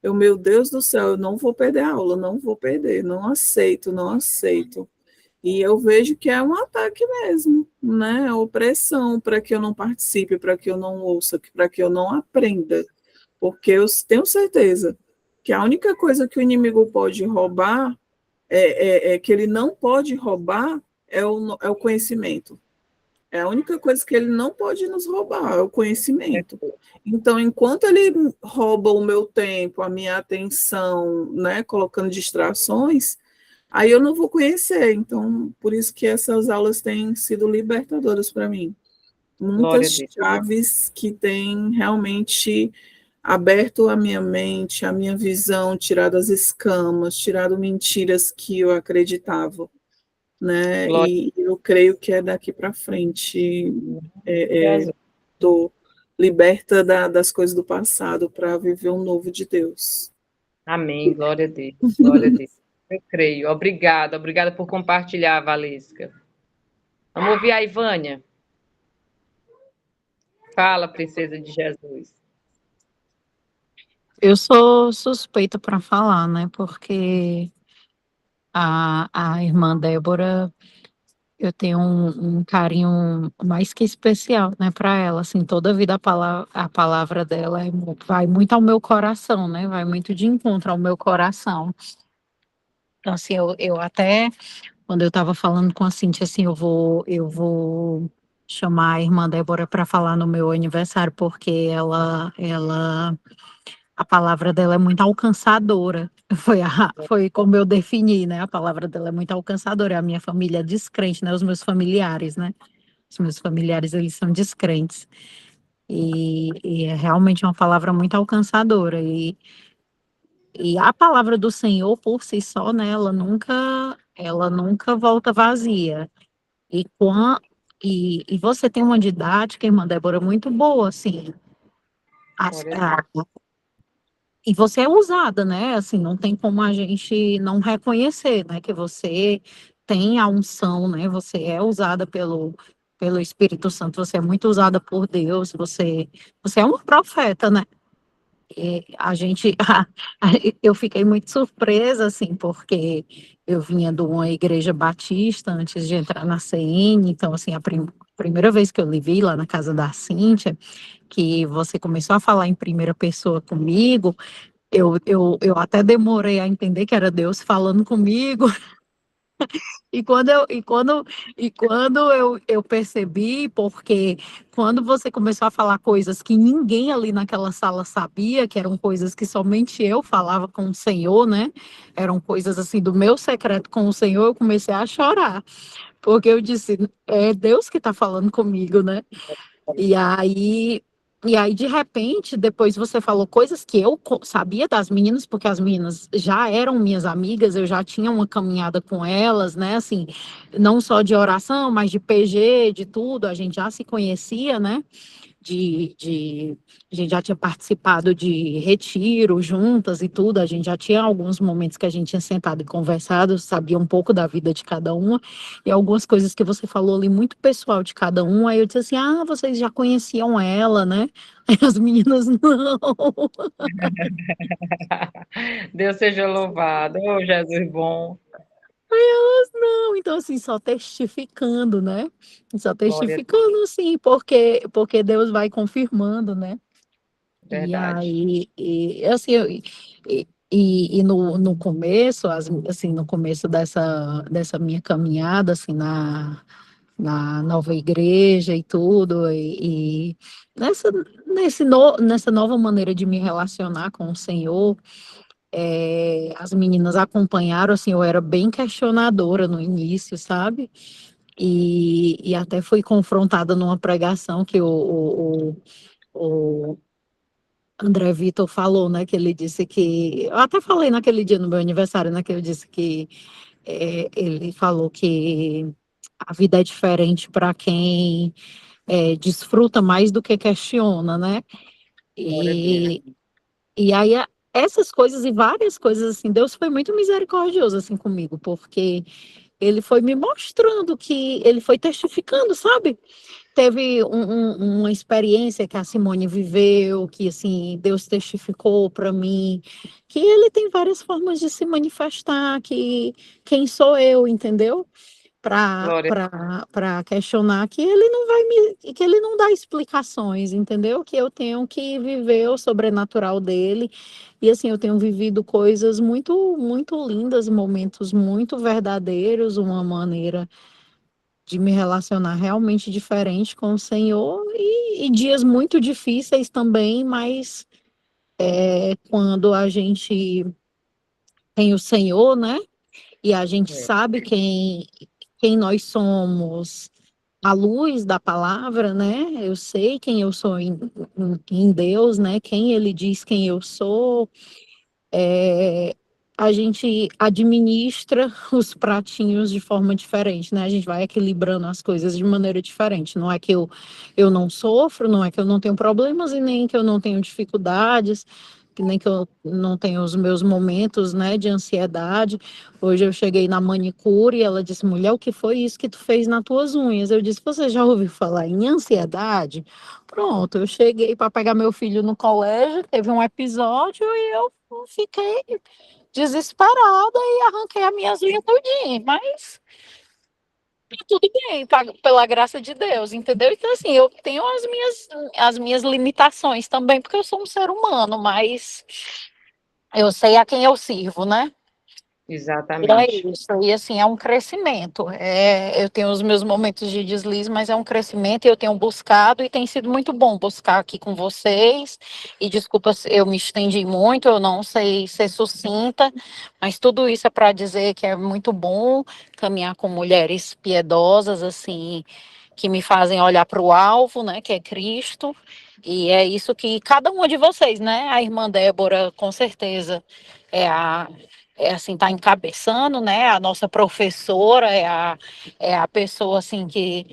meu Deus do céu, eu não vou perder a aula, não vou perder, não aceito, não aceito. E eu vejo que é um ataque mesmo, né? A opressão para que eu não participe, para que eu não ouça, para que eu não aprenda. Porque eu tenho certeza que a única coisa que o inimigo pode roubar, que ele não pode roubar, é o conhecimento. É a única coisa que ele não pode nos roubar, é o conhecimento. Então, enquanto ele rouba o meu tempo, a minha atenção, né, colocando distrações, aí eu não vou conhecer. Então, por isso que essas aulas têm sido libertadoras para mim. Glória a Muitas Deus. chaves que têm realmente aberto a minha mente, a minha visão, tirado as escamas, tirado mentiras que eu acreditava, né? Glória E eu creio que é daqui para frente, a Deus. estou liberta das coisas do passado para viver um novo de Deus. Amém. Glória a Deus. Glória a Deus. Eu creio. Obrigada. Obrigada por compartilhar, Valesca. Vamos ouvir a Ivânia. Fala, princesa de Jesus. Eu sou suspeita para falar, né? Porque a irmã Débora, eu tenho um carinho mais que especial, né, para ela. Assim, toda a vida a palavra dela vai muito ao meu coração, né? Vai muito de encontro ao meu coração. Então, assim, eu até, quando eu estava falando com a Cintia, assim, eu vou chamar a irmã Débora para falar no meu aniversário, porque a palavra dela é muito alcançadora. Foi como eu defini, né? A palavra dela é muito alcançadora. A minha família é descrente, né? Os meus familiares, né? Os meus familiares, eles são descrentes. E é realmente uma palavra muito alcançadora. E a palavra do Senhor, por si só, né? Ela nunca volta vazia. E, e você tem uma didática, irmã Débora, muito boa, assim. As- Glória a Deus. E você é usada, né? Assim, não tem como a gente não reconhecer, né? Que você tem a unção, né? Você é usada pelo Espírito Santo, você é muito usada por Deus, você é uma profeta, né? E a gente, eu fiquei muito surpresa, assim, porque eu vinha de uma igreja batista antes de entrar na CN, então, assim, primeira vez que eu lhe vi lá na casa da Cíntia, que você começou a falar em primeira pessoa comigo, eu até demorei a entender que era Deus falando comigo. E quando eu percebi, porque quando você começou a falar coisas que ninguém ali naquela sala sabia, que eram coisas que somente eu falava com o Senhor, né? Eram coisas assim do meu secreto com o Senhor, eu comecei a chorar, porque eu disse, é Deus que está falando comigo, né? E aí, e aí, de repente, depois você falou coisas que eu sabia das meninas, porque as meninas já eram minhas amigas, eu já tinha uma caminhada com elas, né? Assim, não só de oração, mas de PG, de tudo, a gente já se conhecia, né? A gente já tinha participado de retiro juntas e tudo, a gente já tinha alguns momentos que a gente tinha sentado e conversado, sabia um pouco da vida de cada uma, e algumas coisas que você falou ali muito pessoal de cada um, aí eu disse assim, vocês já conheciam ela, né? Aí as meninas, não. Deus seja louvado. Oh, Jesus bom. Não, então assim, só testificando, né? Só Glória a testificando, assim, porque Deus vai confirmando, né? Deus. E Verdade. aí, assim, no começo, assim, no começo dessa minha caminhada, assim, na nova igreja e tudo, e nessa nova maneira de me relacionar com o Senhor, as meninas acompanharam, assim, eu era bem questionadora no início, sabe? E até fui confrontada numa pregação que o André Vitor falou, né, que ele disse que, eu até falei naquele dia no meu aniversário, né, que eu disse que ele falou que a vida é diferente para quem desfruta mais do que questiona, né, Glória a Deus. e aí essas coisas e várias coisas, assim, Deus foi muito misericordioso, assim, comigo, porque ele foi me mostrando que, ele foi testificando, sabe, teve uma experiência que a Simone viveu, que assim, Deus testificou para mim, que ele tem várias formas de se manifestar, que quem sou eu, entendeu? Para Glória. para questionar que ele não vai que ele não dá explicações, entendeu? Que eu tenho que viver o sobrenatural dele. E assim, eu tenho vivido coisas muito lindas, momentos muito verdadeiros, uma maneira de me relacionar realmente diferente com o Senhor e dias muito difíceis também, mas quando a gente tem o Senhor, né? E a gente É. sabe quem nós somos, à luz da palavra, né? Eu sei quem eu sou em Deus, né? Quem Ele diz quem eu sou. A gente administra os pratinhos de forma diferente, né? A gente vai equilibrando as coisas de maneira diferente. Não é que eu não sofro, não é que eu não tenho problemas e nem que eu não tenho dificuldades, que nem que eu não tenho os meus momentos, né, de ansiedade. Hoje eu cheguei na manicure e ela disse, mulher, o que foi isso que tu fez nas tuas unhas? Eu disse, você já ouviu falar em ansiedade? Pronto, eu cheguei para pegar meu filho no colégio, teve um episódio e eu fiquei desesperada e arranquei as minhas unhas todinha, mas tudo bem, pela graça de Deus, entendeu? Então, assim, eu tenho as minhas limitações também, porque eu sou um ser humano, mas eu sei a quem eu sirvo, né? E é Exatamente. isso, e assim, é um crescimento. Eu tenho os meus momentos de deslize, mas é um crescimento e eu tenho buscado e tem sido muito bom buscar aqui com vocês. E desculpa se eu me estendi muito, eu não sei ser sucinta, mas tudo isso é para dizer que é muito bom caminhar com mulheres piedosas, assim, que me fazem olhar para o alvo, né, que é Cristo. E é isso que cada uma de vocês, né, a irmã Débora, com certeza, assim, tá encabeçando, né? A nossa professora é a pessoa assim que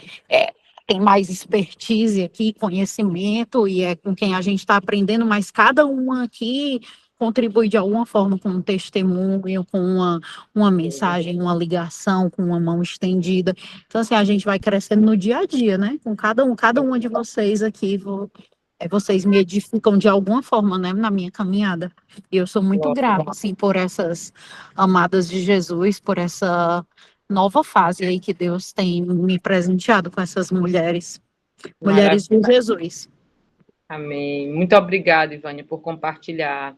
tem mais expertise aqui, conhecimento, e é com quem a gente está aprendendo, mas cada uma aqui contribuir de alguma forma com um testemunho, com uma mensagem, uma ligação, com uma mão estendida. Então, assim, a gente vai crescendo no dia a dia, né? Com cada uma de vocês aqui, vocês me edificam de alguma forma, né, na minha caminhada. E eu sou muito grata, assim, por essas amadas de Jesus, por essa nova fase aí que Deus tem me presenteado com essas mulheres de Jesus. Amém. Muito obrigada, Ivânia, por compartilhar.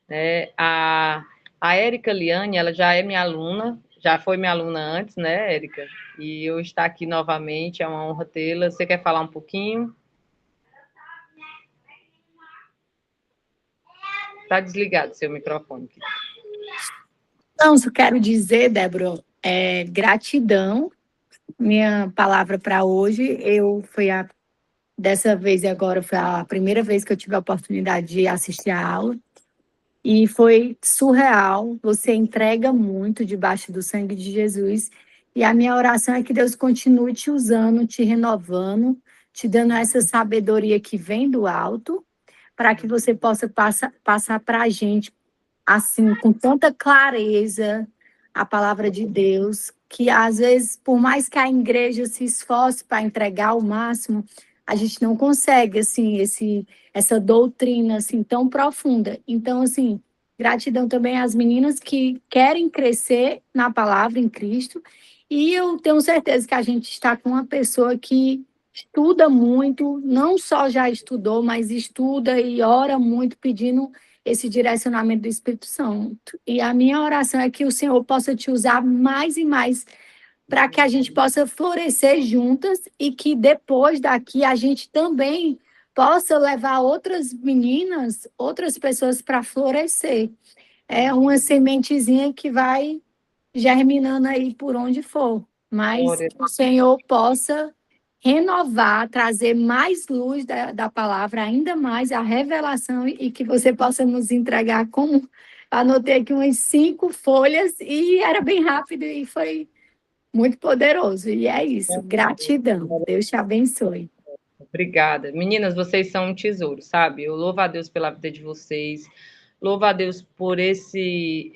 Né? A Érica Liane, ela já é minha aluna, já foi minha aluna antes, né, Érica? E eu estar aqui novamente, é uma honra tê-la. Você quer falar um pouquinho? Está desligado seu microfone. Não, só quero dizer, Débora, gratidão. Minha palavra para hoje, dessa vez e agora foi a primeira vez que eu tive a oportunidade de assistir a aula. E foi surreal. Você entrega muito debaixo do sangue de Jesus. E a minha oração é que Deus continue te usando, te renovando, te dando essa sabedoria que vem do alto, para que você possa passar para a gente, assim, com tanta clareza, a palavra de Deus, que às vezes, por mais que a igreja se esforce para entregar o máximo, a gente não consegue, assim, essa doutrina, assim, tão profunda. Então, assim, gratidão também às meninas que querem crescer na palavra em Cristo, e eu tenho certeza que a gente está com uma pessoa que estuda muito, não só já estudou, mas estuda e ora muito, pedindo esse direcionamento do Espírito Santo. E a minha oração é que o Senhor possa te usar mais e mais para que a gente possa florescer juntas e que depois daqui a gente também possa levar outras meninas, outras pessoas para florescer. É uma sementezinha que vai germinando aí por onde for, mas que o Senhor possa renovar, trazer mais luz da palavra, ainda mais a revelação, e que você possa nos entregar como... Anotei aqui umas 5 folhas e era bem rápido e foi muito poderoso. E é isso. Gratidão. Deus te abençoe. Obrigada. Meninas, vocês são um tesouro, sabe? Eu louvo a Deus pela vida de vocês. Louvo a Deus por esse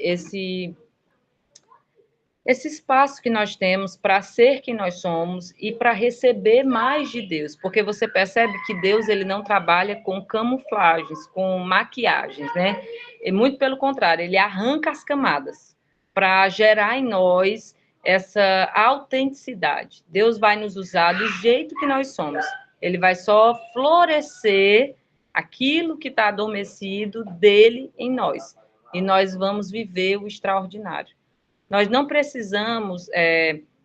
espaço que nós temos para ser quem nós somos e para receber mais de Deus, porque você percebe que Deus, ele não trabalha com camuflagens, com maquiagens, né? E muito pelo contrário, ele arranca as camadas para gerar em nós essa autenticidade. Deus vai nos usar do jeito que nós somos. Ele vai só florescer aquilo que está adormecido dele em nós. E nós vamos viver o extraordinário. Nós não precisamos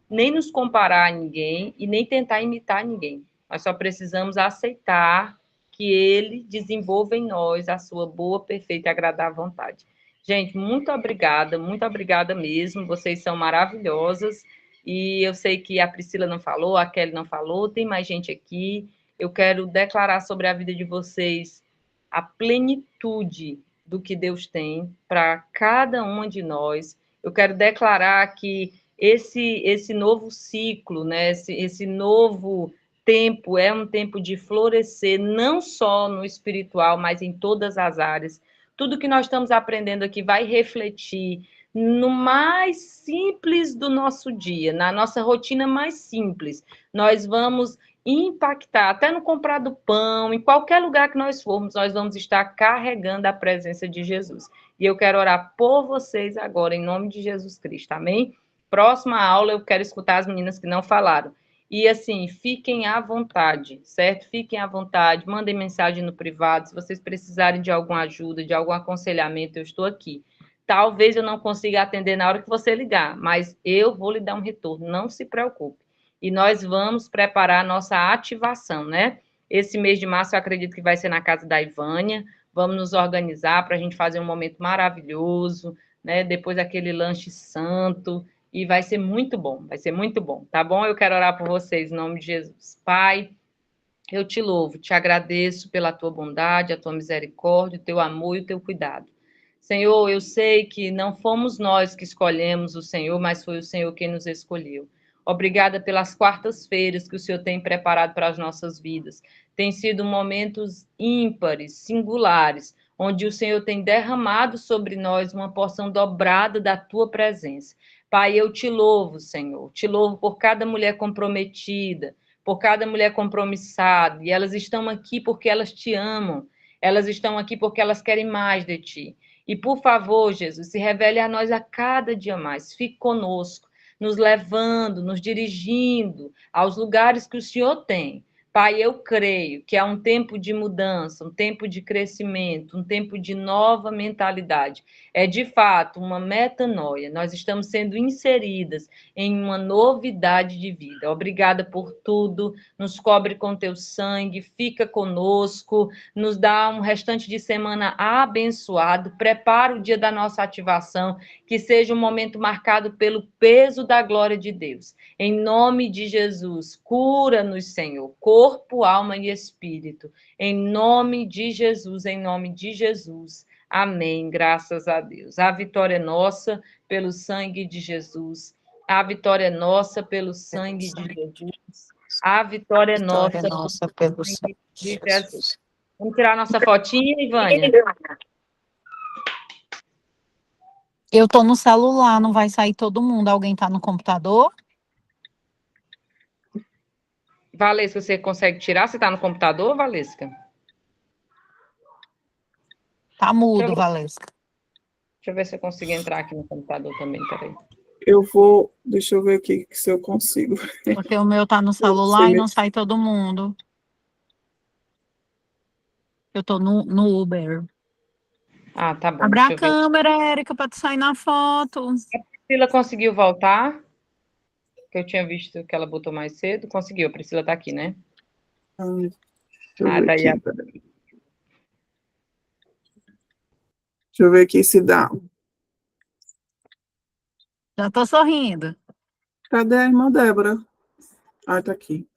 nem nos comparar a ninguém e nem tentar imitar ninguém. Nós só precisamos aceitar que ele desenvolva em nós a sua boa, perfeita e agradável vontade. Gente, muito obrigada mesmo. Vocês são maravilhosas. E eu sei que a Priscila não falou, a Kelly não falou, tem mais gente aqui. Eu quero declarar sobre a vida de vocês a plenitude do que Deus tem para cada uma de nós. Eu quero declarar que esse novo ciclo, né, esse novo tempo é um tempo de florescer, não só no espiritual, mas em todas as áreas. Tudo que nós estamos aprendendo aqui vai refletir no mais simples do nosso dia, na nossa rotina mais simples. Nós vamos impactar, até no comprar do pão, em qualquer lugar que nós formos, nós vamos estar carregando a presença de Jesus. E eu quero orar por vocês agora, em nome de Jesus Cristo, amém? Próxima aula, eu quero escutar as meninas que não falaram. E assim, fiquem à vontade, certo? Fiquem à vontade, mandem mensagem no privado, se vocês precisarem de alguma ajuda, de algum aconselhamento, eu estou aqui. Talvez eu não consiga atender na hora que você ligar, mas eu vou lhe dar um retorno, não se preocupe. E nós vamos preparar a nossa ativação, né? Esse mês de março, eu acredito que vai ser na casa da Ivânia. Vamos nos organizar para a gente fazer um momento maravilhoso, né? Depois daquele lanche santo. E vai ser muito bom, tá bom? Eu quero orar por vocês, em nome de Jesus. Pai, eu te louvo, te agradeço pela tua bondade, a tua misericórdia, o teu amor e o teu cuidado. Senhor, eu sei que não fomos nós que escolhemos o Senhor, mas foi o Senhor quem nos escolheu. Obrigada pelas quartas-feiras que o Senhor tem preparado para as nossas vidas. Tem sido momentos ímpares, singulares, onde o Senhor tem derramado sobre nós uma porção dobrada da tua presença. Pai, eu te louvo, Senhor, te louvo por cada mulher comprometida, por cada mulher compromissada, e elas estão aqui porque elas te amam, elas estão aqui porque elas querem mais de ti. E, por favor, Jesus, se revele a nós a cada dia mais, fique conosco, nos levando, nos dirigindo aos lugares que o Senhor tem. Pai, eu creio que há um tempo de mudança, um tempo de crescimento, um tempo de nova mentalidade. É de fato uma metanoia. Nós estamos sendo inseridas em uma novidade de vida. Obrigada por tudo. Nos cobre com teu sangue, fica conosco, nos dá um restante de semana abençoado. Prepara o dia da nossa ativação, que seja um momento marcado pelo peso da glória de Deus. Em nome de Jesus, cura-nos, Senhor, corpo, alma e espírito. Em nome de Jesus, em nome de Jesus. Amém, graças a Deus. A vitória é nossa pelo sangue de Jesus. A vitória é nossa pelo sangue de Jesus. A vitória é nossa pelo sangue sangue de de Jesus. Jesus. Vamos tirar nossa fotinha, Ivânia? Eu tô no celular, não vai sair todo mundo. Alguém tá no computador? Valesca, você consegue tirar? Você está no computador, Valesca? Tá mudo, Valesca. Deixa eu ver se eu consigo entrar aqui no computador também, peraí. Deixa eu ver aqui se eu consigo. Porque o meu tá no celular e não sai todo mundo. Eu tô no Uber. Ah, tá bom, Abra deixa a eu ver. câmera, Érica, pra tu sair na foto. A Priscila conseguiu voltar? Que eu tinha visto que ela botou mais cedo. Conseguiu, a Priscila tá aqui, né? Deixa eu Ah, ver tá aí. aqui. Deixa eu ver aqui se dá. Já tô sorrindo. Cadê a irmã Débora? Ah, tá aqui.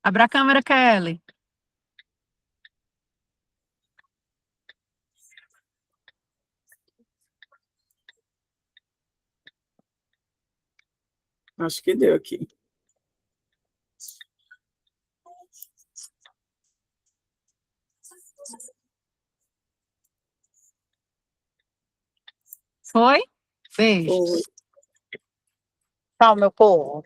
Abra a câmera, Kelly. Acho que deu aqui. Foi? Beijo. Foi. Tchau, meu povo.